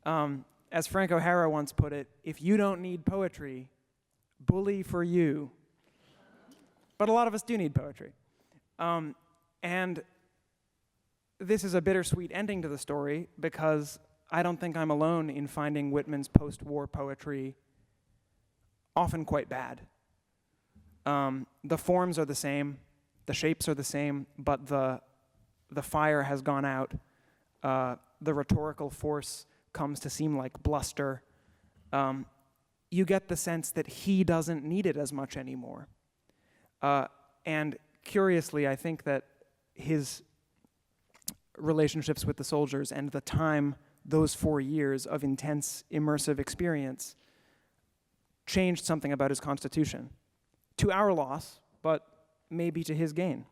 As Frank O'Hara once put it, if you don't need poetry, bully for you. But a lot of us do need poetry. And this is a bittersweet ending to the story because I don't think I'm alone in finding Whitman's post-war poetry often quite bad. The forms are the same, the shapes are the same, but the fire has gone out. The rhetorical force comes to seem like bluster. You get the sense that he doesn't need it as much anymore. And curiously, I think that his relationships with the soldiers and the time, those 4 years of intense, immersive experience, changed something about his constitution. To our loss, but maybe to his gain.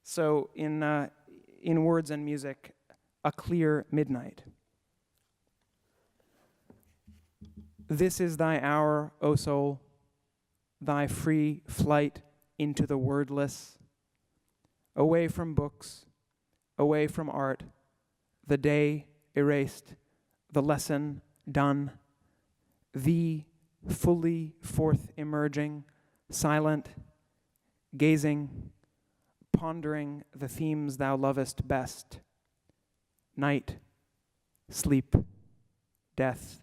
So in words and music, A Clear Midnight. This is thy hour, O soul, thy free flight into the wordless, away from books, away from art, the day erased, the lesson done, thee fully forth emerging, silent, gazing, pondering the themes thou lovest best, night, sleep, death,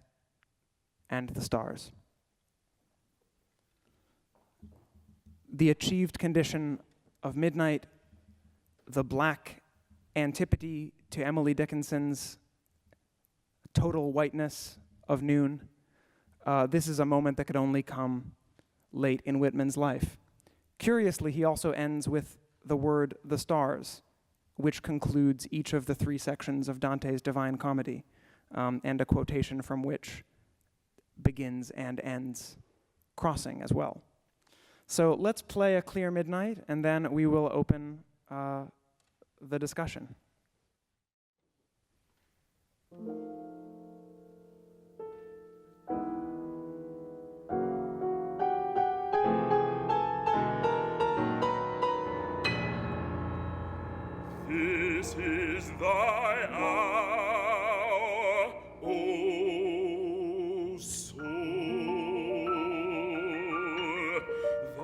and the stars. The achieved condition of midnight, the black antipody to Emily Dickinson's total whiteness of noon. This is a moment that could only come late in Whitman's life. Curiously, he also ends with the word "the stars," which concludes each of the 3 sections of Dante's Divine Comedy, and a quotation from which begins and ends crossing as well. So let's play A Clear Midnight, and then we will open the discussion. This is thy hour, O soul, thy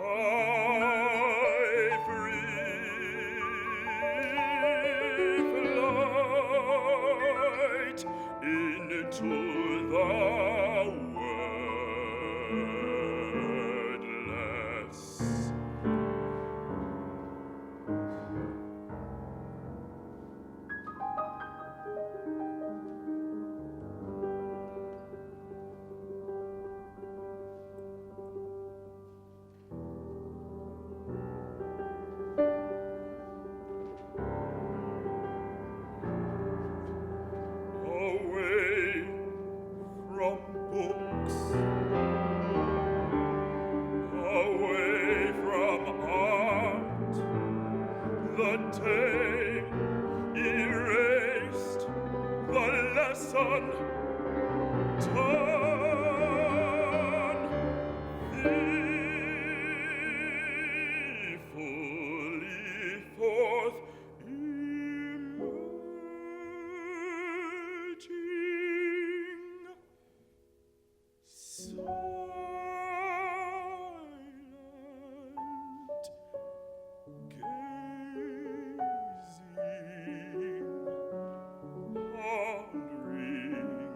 free flight into the wordless. Away from books, away from art, the day erased, the lesson done, thee fully forth emerging, silent, gazing, pondering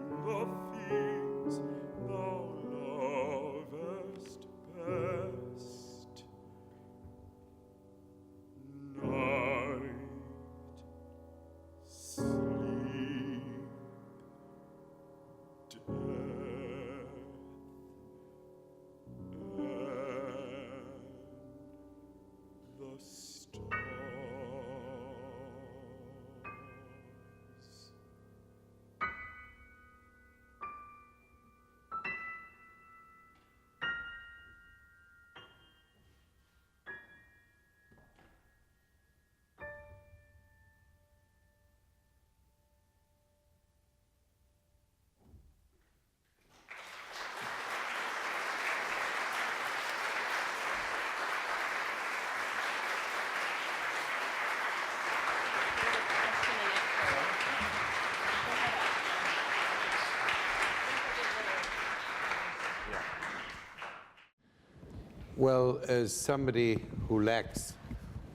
Well, as somebody who lacks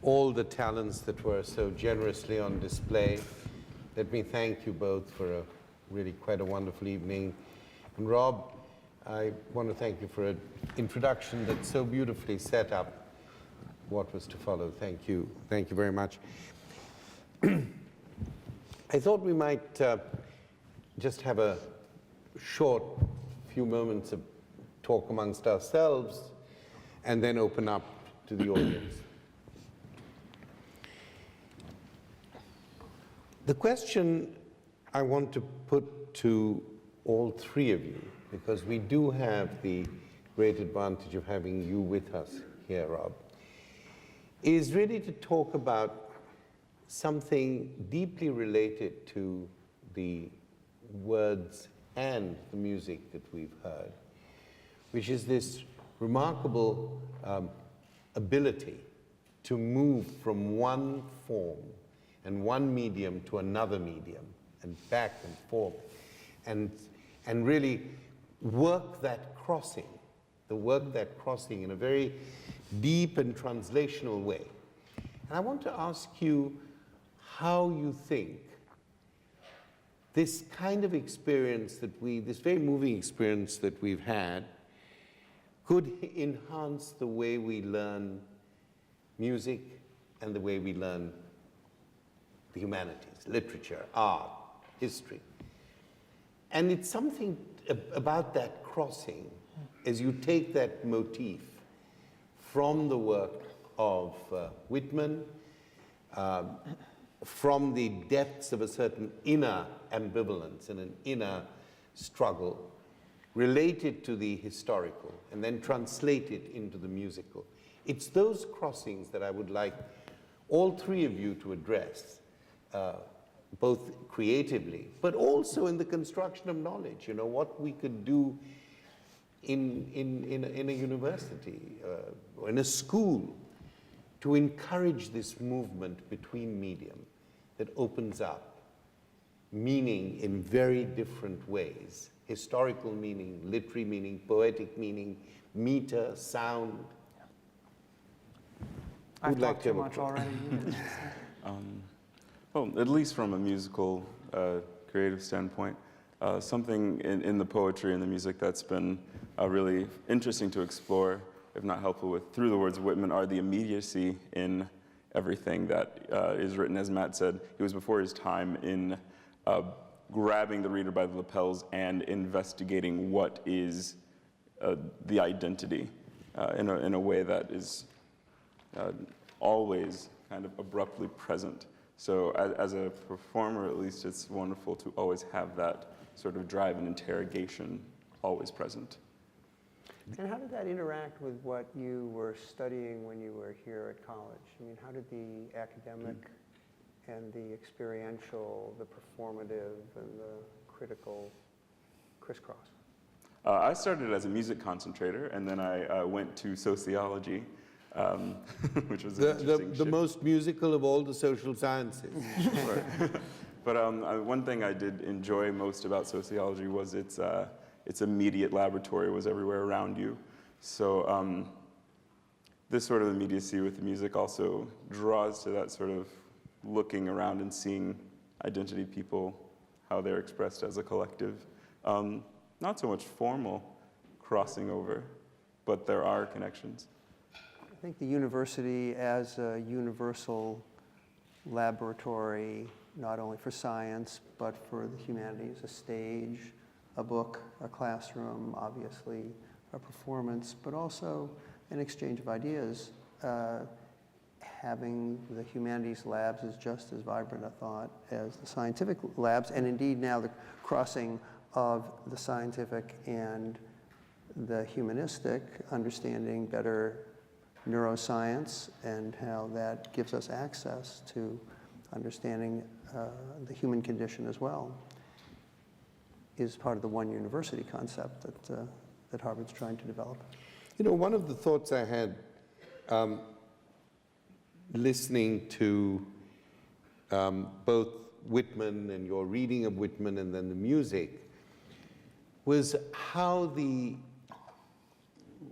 all the talents that were so generously on display, let me thank you both for a really quite a wonderful evening. And Rob, I want to thank you for an introduction that so beautifully set up what was to follow. Thank you. Thank you very much. I thought we might just have a short few moments of talk amongst ourselves and then open up to the audience. The question I want to put to all three of you, because we do have the great advantage of having you with us here, Rob, is really to talk about something deeply related to the words and the music that we've heard, which is this remarkable ability to move from one form and one medium to another medium and back and forth and really work that crossing in a very deep and translational way. And I want to ask you how you think this kind of experience this very moving experience that we've had could enhance the way we learn music and the way we learn the humanities, literature, art, history. And it's something about that crossing, as you take that motif from the work of Whitman, from the depths of a certain inner ambivalence and an inner struggle, related to the historical, and then translated into the musical. It's those crossings that I would like all three of you to address, both creatively, but also in the construction of knowledge, you know, what we could do in a university or in a school to encourage this movement between medium that opens up meaning in very different ways. Historical meaning, literary meaning, poetic meaning, meter, sound. I've talked too much already. Well, at least from a musical, creative standpoint, something in the poetry and the music that's been really interesting to explore, if not helpful with, through the words of Whitman, are the immediacy in everything that is written. As Matt said, he was before his time in grabbing the reader by the lapels and investigating what is the identity in a way that is always kind of abruptly present. So as a performer, at least, it's wonderful to always have that sort of drive and interrogation always present. And how did that interact with what you were studying when you were here at college? I mean, how did the academic and the experiential, the performative, and the critical crisscross? I started as a music concentrator, and then I went to sociology, which was an interesting The shift. most musical of all the social sciences. Right. But one thing I did enjoy most about sociology was its immediate laboratory was everywhere around you. So this sort of immediacy with the music also draws to that sort of looking around and seeing identity people, how they're expressed as a collective. Not so much formal crossing over, but there are connections. I think the university as a universal laboratory, not only for science, but for the humanities, a stage, a book, a classroom, obviously a performance, but also an exchange of ideas. Having the humanities labs is just as vibrant a thought as the scientific labs, and indeed now the crossing of the scientific and the humanistic, understanding better neuroscience and how that gives us access to understanding the human condition as well, is part of the one university concept that Harvard's trying to develop. You know, one of the thoughts I had listening to both Whitman and your reading of Whitman and then the music was how the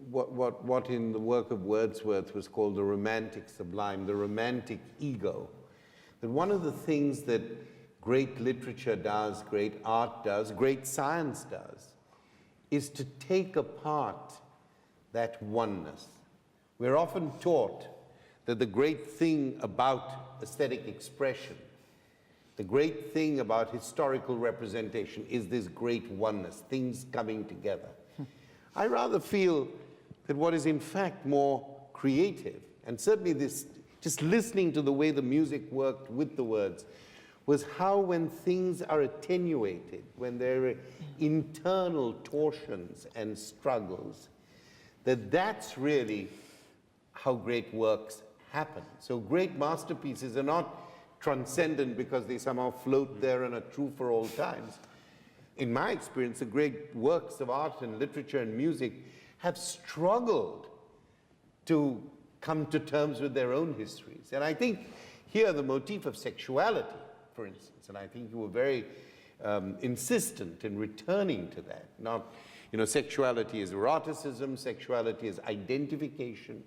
what in the work of Wordsworth was called the romantic sublime, the romantic ego. That one of the things that great literature does, great art does, great science does, is to take apart that oneness. We're often taught that the great thing about aesthetic expression, the great thing about historical representation is this great oneness, things coming together. I rather feel that what is in fact more creative, and certainly this, just listening to the way the music worked with the words, was how when things are attenuated, when there are internal torsions and struggles, that's really how great works happen. So great masterpieces are not transcendent because they somehow float there and are true for all times. In my experience, the great works of art and literature and music have struggled to come to terms with their own histories. And I think here the motif of sexuality, for instance, and I think you were very insistent in returning to that. Not, sexuality as eroticism, sexuality as identification,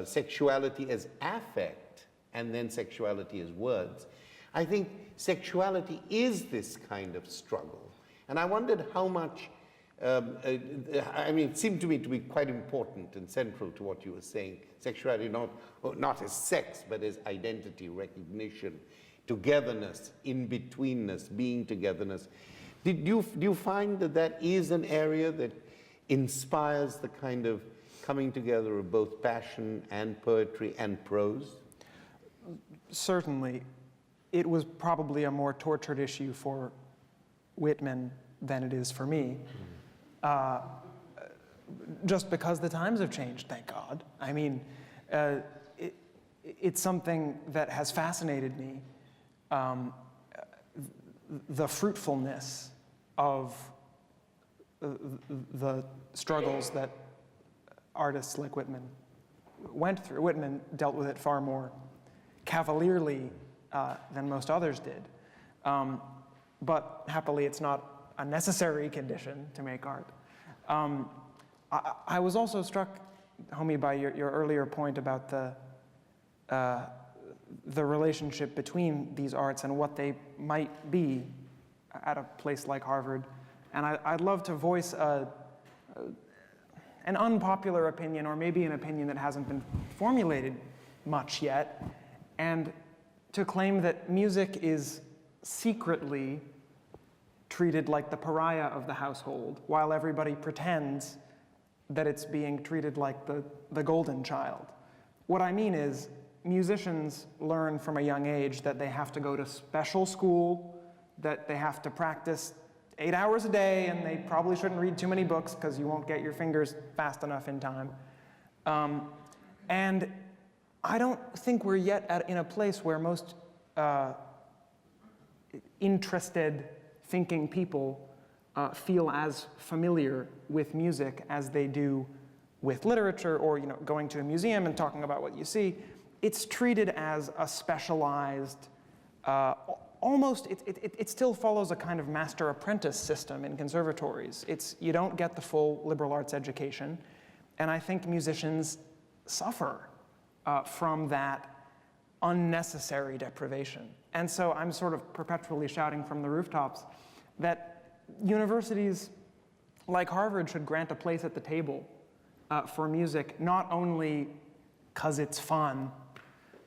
sexuality as affect, and then sexuality as words. I think sexuality is this kind of struggle. And I wondered how much, it seemed to me to be quite important and central to what you were saying. Sexuality not as sex, but as identity, recognition, togetherness, in-betweenness, being togetherness. Do you find that is an area that inspires the kind of coming together of both passion and poetry and prose? Certainly. It was probably a more tortured issue for Whitman than it is for me. Just because the times have changed, thank God. I mean, it's something that has fascinated me, the fruitfulness of the struggles that artists like Whitman went through. Whitman dealt with it far more cavalierly than most others did. But happily, it's not a necessary condition to make art. I was also struck, Homie, by your earlier point about the relationship between these arts and what they might be at a place like Harvard. And I'd love to voice an unpopular opinion, or maybe an opinion that hasn't been formulated much yet, and to claim that music is secretly treated like the pariah of the household, while everybody pretends that it's being treated like the golden child. What I mean is, musicians learn from a young age that they have to go to special school, that they have to practice 8 hours a day, and they probably shouldn't read too many books because you won't get your fingers fast enough in time. And I don't think we're yet in a place where most interested, thinking people feel as familiar with music as they do with literature, or going to a museum and talking about what you see. It's treated as a specialized, almost, it still follows a kind of master-apprentice system in conservatories. You don't get the full liberal arts education, and I think musicians suffer from that unnecessary deprivation. And so I'm sort of perpetually shouting from the rooftops that universities like Harvard should grant a place at the table for music, not only because it's fun,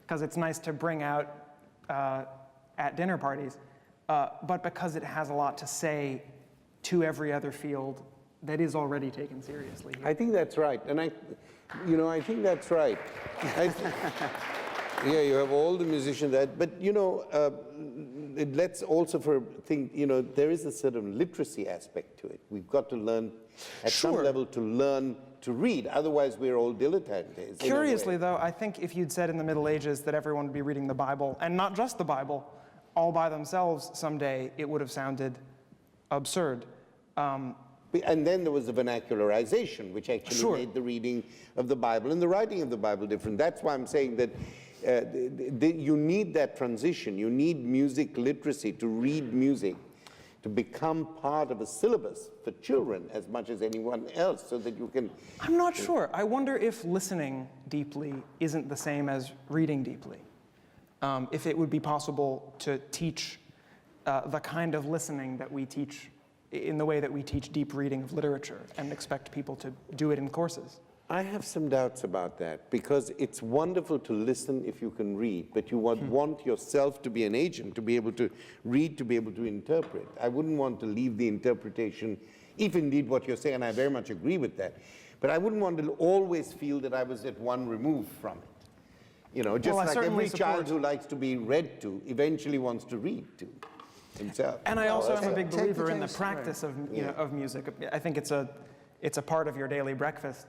because it's nice to bring out at dinner parties, but because it has a lot to say to every other field that is already taken seriously. I think that's right, and I think that's right. Yeah, you have all the musicians that, but let's also think, there is a sort of literacy aspect to it. We've got to learn, at some level, to learn to read. Otherwise, we're all dilettantes. Curiously, though, I think if you'd said in the Middle Ages that everyone would be reading the Bible, and not just the Bible, all by themselves someday, it would have sounded absurd. And then there was the vernacularization, which actually made the reading of the Bible and the writing of the Bible different. That's why I'm saying that you need that transition. You need music literacy to read music to become part of a syllabus for children as much as anyone else, so that you can... I'm not sure. I wonder if listening deeply isn't the same as reading deeply. If it would be possible to teach the kind of listening that we teach in the way that we teach deep reading of literature and expect people to do it in courses. I have some doubts about that, because it's wonderful to listen if you can read, but you want yourself to be an agent, to be able to read, to be able to interpret. I wouldn't want to leave the interpretation, if indeed what you're saying, and I very much agree with that, but I wouldn't want to always feel that I was at one remove from it. You know, just like every child who likes to be read to eventually wants to read to himself. And I also am a big believer in the practice of, you know, of music. I think it's a part of your daily breakfast.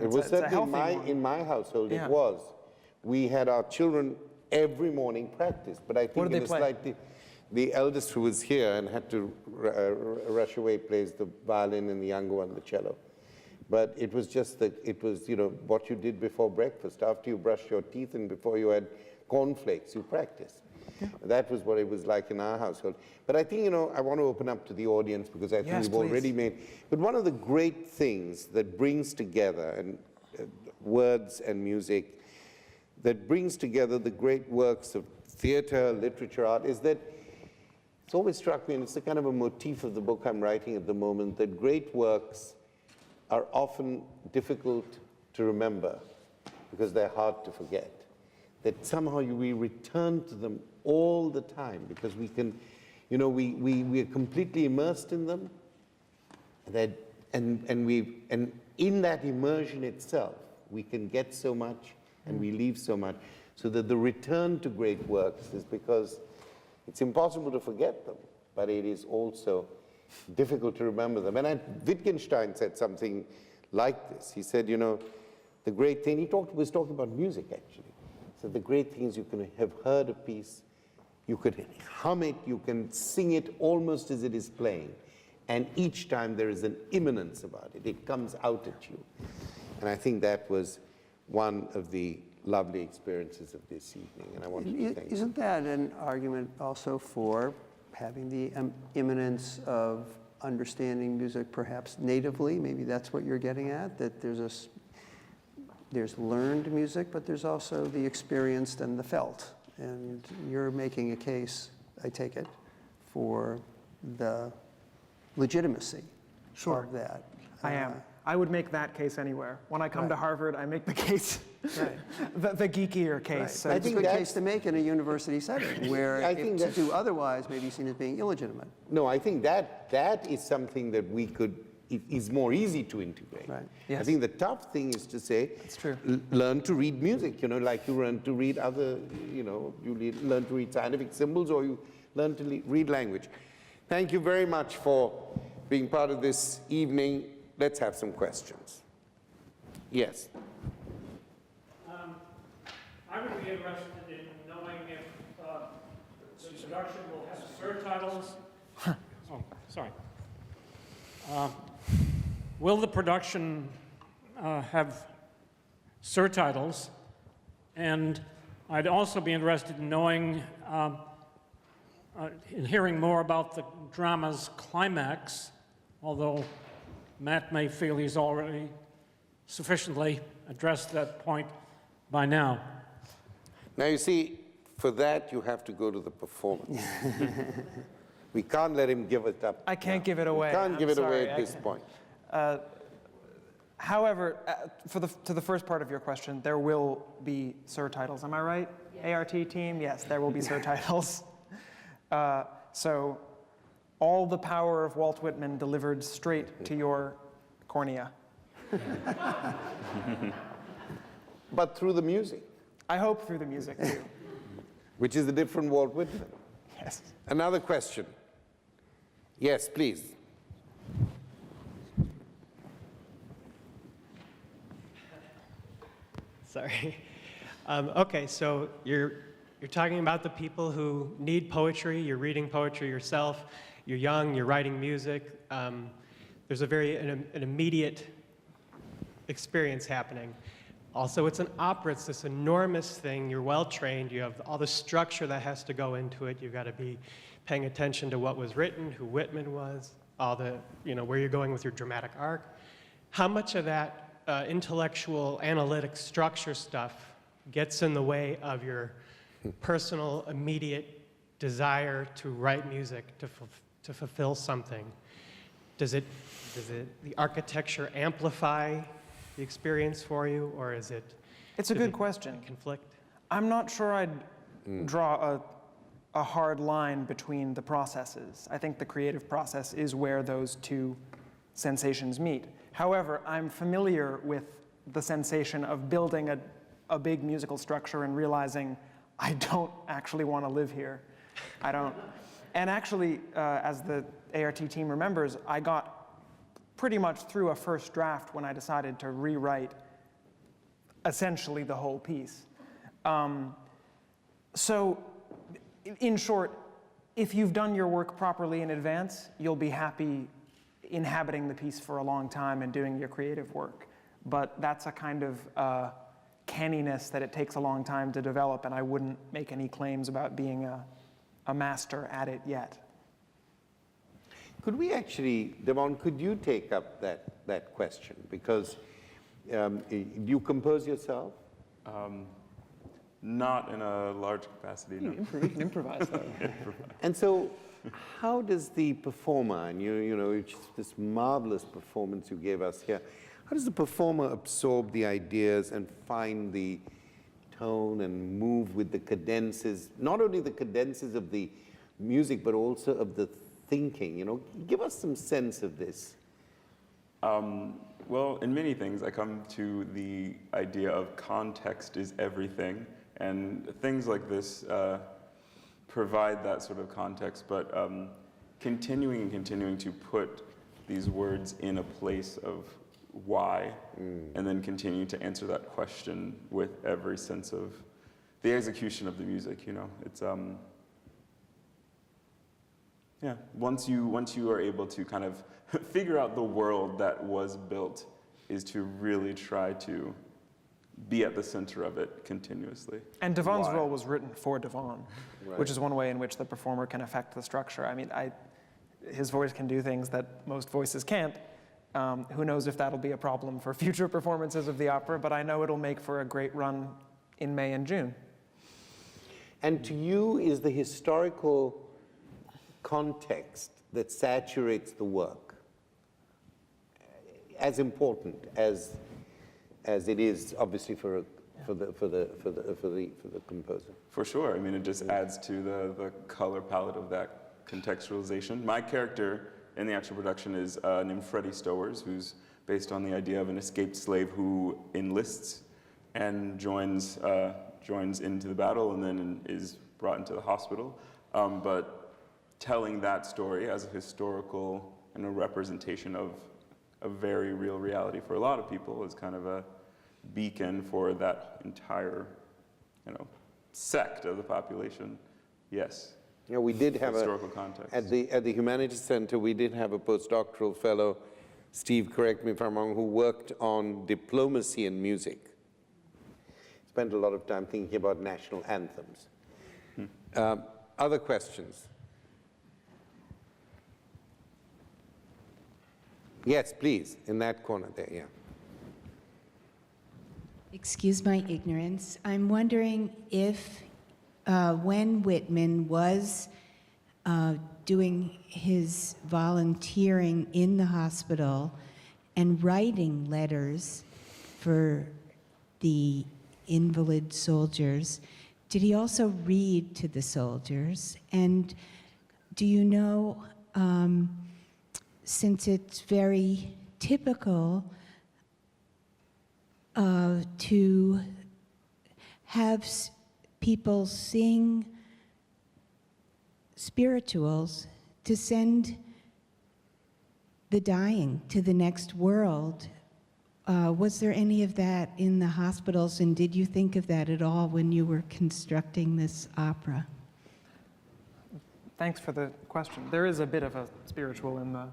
It was certainly in my household, it was. We had our children every morning practice, but I think what did they play? The eldest, who was here and had to rush away, plays the violin, and the younger one the cello. But it was just that it was, you know, what you did before breakfast. After you brushed your teeth and before you had cornflakes, you practiced. That was what it was like in our household. But I think, you know, I want to open up to the audience, because I think we've already made... But one of the great things that brings together, and words and music, that brings together the great works of theater, literature, art, is that it's always struck me, and it's the kind of a motif of the book I'm writing at the moment, that great works are often difficult to remember because they're hard to forget. That somehow we return to them all the time, because we can, you know, we are completely immersed in them, and in that immersion itself, we can get so much and we leave so much, so that the return to great works is because it's impossible to forget them, but it is also difficult to remember them. And Wittgenstein said something like this. He said, you know, the great thing, was talking about music actually. So the great thing is you can have heard a piece, you could hum it, you can sing it almost as it is playing. And each time there is an immanence about it. It comes out at you. And I think that was one of the lovely experiences of this evening. And I wanted to thank you. Isn't that an argument also for having the immanence of understanding music perhaps natively? Maybe that's what you're getting at, that there's learned music, but there's also the experienced and the felt. And you're making a case, I take it, for the legitimacy of that. I am. I would make that case anywhere. When I come to Harvard, I make the case, the geekier case. So I think it's a good case to make in a university setting, where to do otherwise may be seen as being illegitimate. No, I think that is something that we could, it is more easy to integrate. Right. Yes. I think the tough thing is to say, it's true. Learn to read music, you know, like you learn to read other, you know, learn to read scientific symbols, or you learn to read language. Thank you very much for being part of this evening. Let's have some questions. Yes. I would be interested in knowing if the production will have surtitles. Oh, sorry. Will the production have surtitles? And I'd also be interested in knowing, in hearing more about the drama's climax, although Matt may feel he's already sufficiently addressed that point by now. Now, you see, for that, you have to go to the performance. We can't let him give it up. I can't give it away. We can't give it away at this point. However, to the first part of your question, there will be surtitles. Am I right? Yes. ART team, yes, there will be surtitles. So all the power of Walt Whitman delivered straight to your cornea. But through the music. I hope through the music, too. Which is a different Walt Whitman. Yes. Another question. Yes, please. Sorry. Okay, so you're talking about the people who need poetry. You're reading poetry yourself. You're young. You're writing music. There's an immediate experience happening. Also, it's an opera. It's this enormous thing. You're well trained. You have all the structure that has to go into it. You've got to be paying attention to what was written, who Whitman was, all the, where you're going with your dramatic arc. How much of that intellectual, analytic structure stuff gets in the way of your personal, immediate desire to write music, to fulfill something? Does the architecture amplify the experience for you, or is it? It's a good question. Conflict? I'm not sure I'd draw a hard line between the processes. I think the creative process is where those two sensations meet. However, I'm familiar with the sensation of building a big musical structure and realizing I don't actually want to live here. I don't. And actually, as the ART team remembers, I got pretty much through a first draft when I decided to rewrite essentially the whole piece. So, in short, if you've done your work properly in advance, you'll be happy inhabiting the piece for a long time and doing your creative work. But that's a kind of canniness that it takes a long time to develop, and I wouldn't make any claims about being a master at it yet. Could we actually, Davone, could you take up that question? Because do you compose yourself? Not in a large capacity, no. You can improvise, though. And so, how does the performer, and this marvelous performance you gave us here, how does the performer absorb the ideas and find the tone and move with the cadences, not only the cadences of the music, but also of the thinking? Give us some sense of this. Well, in many things, I come to the idea of context is everything, and things like this provide that sort of context, but continuing to put these words in a place of why, and then continue to answer that question with every sense of the execution of the music, It's, yeah, once you are able to kind of figure out the world that was built, is to really try to be at the center of it continuously. And Davone's Why? role was written for Davone, Right. which is one way in which the performer can affect the structure. I mean, his voice can do things that most voices can't. Who knows if that'll be a problem for future performances of the opera, but I know it'll make for a great run in May and June. And to you, is the historical context that saturates the work as important as it is, obviously, for the composer? For sure. I mean, it just adds to the color palette of that contextualization. My character in the actual production is named Freddie Stowers, who's based on the idea of an escaped slave who enlists and joins into the battle and then is brought into the hospital. But telling that story as a historical and a representation of a very real reality for a lot of people is kind of a beacon for that entire, sect of the population. Yes. We did have historical context. At the Humanities Center, we did have a postdoctoral fellow, Steve, correct me if I'm wrong, who worked on diplomacy and music. Spent a lot of time thinking about national anthems. Other questions? Yes, please, in that corner there, yeah. Excuse my ignorance. I'm wondering if when Whitman was doing his volunteering in the hospital and writing letters for the invalid soldiers, did he also read to the soldiers? And do you know, since it's very typical to have people sing spirituals to send the dying to the next world. Was there any of that in the hospitals, and did you think of that at all when you were constructing this opera? Thanks for the question. There is a bit of a spiritual in the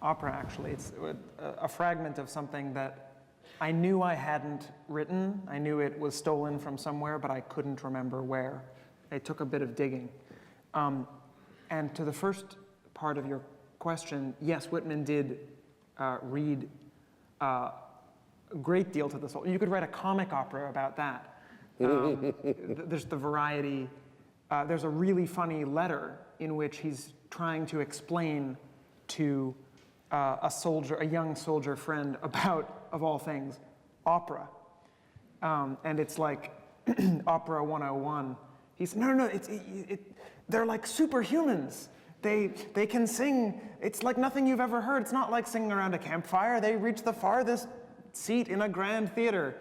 opera, actually. It's a fragment of something that I knew I hadn't written. I knew it was stolen from somewhere, but I couldn't remember where. It took a bit of digging. And to the first part of your question, yes, Whitman did read a great deal to the soul. You could write a comic opera about that. There's the variety. There's a really funny letter in which he's trying to explain to a young soldier friend about, of all things, opera. And it's like Opera 101. He said, no, they're like superhumans. They can sing. It's like nothing you've ever heard. It's not like singing around a campfire. They reach the farthest seat in a grand theater.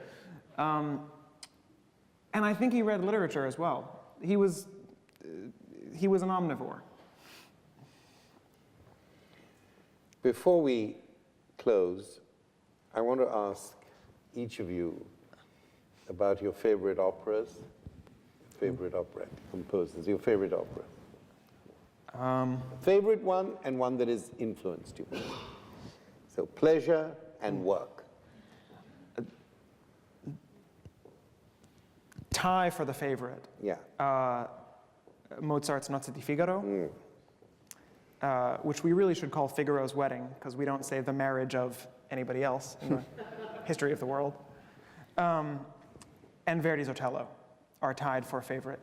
And I think he read literature as well. He was an omnivore. Before we close, I want to ask each of you about your favorite operas, favorite opera composers, your favorite opera. Favorite one and one that has influenced you. So pleasure and work. Tie for the favorite. Yeah. Mozart's Nozze di Figaro, which we really should call Figaro's Wedding, because we don't say the marriage of anybody else in the history of the world. And Verdi's Otello are tied for favorite.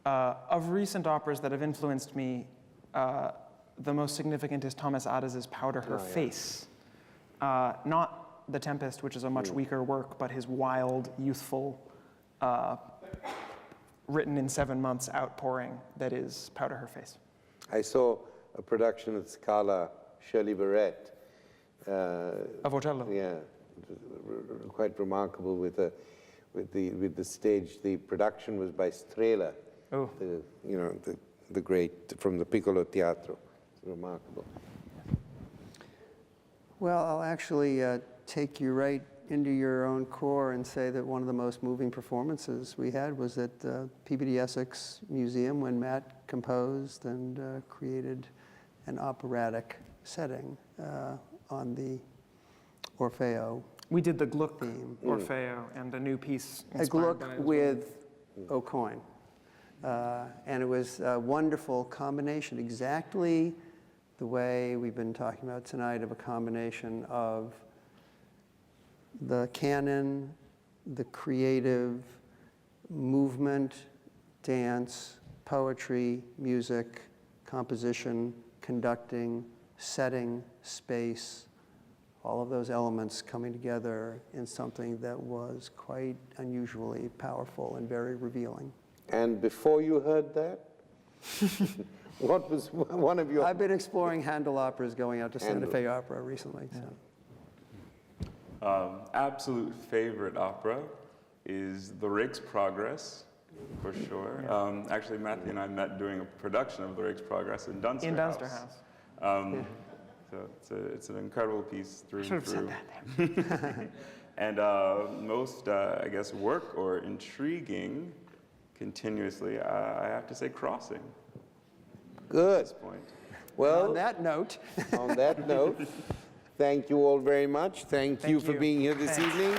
Of recent operas that have influenced me, the most significant is Thomas Ades's Powder Her Face. Not The Tempest, which is a much weaker work, but his wild, youthful, written in 7 months outpouring that is Powder Her Face. I saw a production at Scala, Shirley Barrett. Of Otello. Yeah, quite remarkable with the stage. The production was by Strela, the great from the Piccolo Teatro. It's remarkable. Well, I'll actually take you right into your own core and say that one of the most moving performances we had was at Peabody Essex Museum when Matt composed and created an operatic setting on the Orfeo. We did the Gluck Orfeo and a new piece A inspired by Gluck it as with Aucoin. And it was a wonderful combination, exactly the way we've been talking about tonight, of a combination of the canon, the creative movement, dance, poetry, music, composition, conducting, setting, space, all of those elements coming together in something that was quite unusually powerful and very revealing. And before you heard that, what was one of your... I've been exploring Handel operas going out to Santa Fe Opera recently. So. Absolute favorite opera is The Rake's Progress, for sure. Actually, Matthew and I met doing a production of The Rake's Progress in Dunster In House. Dunster House. So it's an incredible piece through Should and have through. said that. And most, I guess, work or intriguing continuously, I have to say Crossing at Good. this point. Well, On that note, thank you all very much. Thank you for you. being here this Thanks. evening.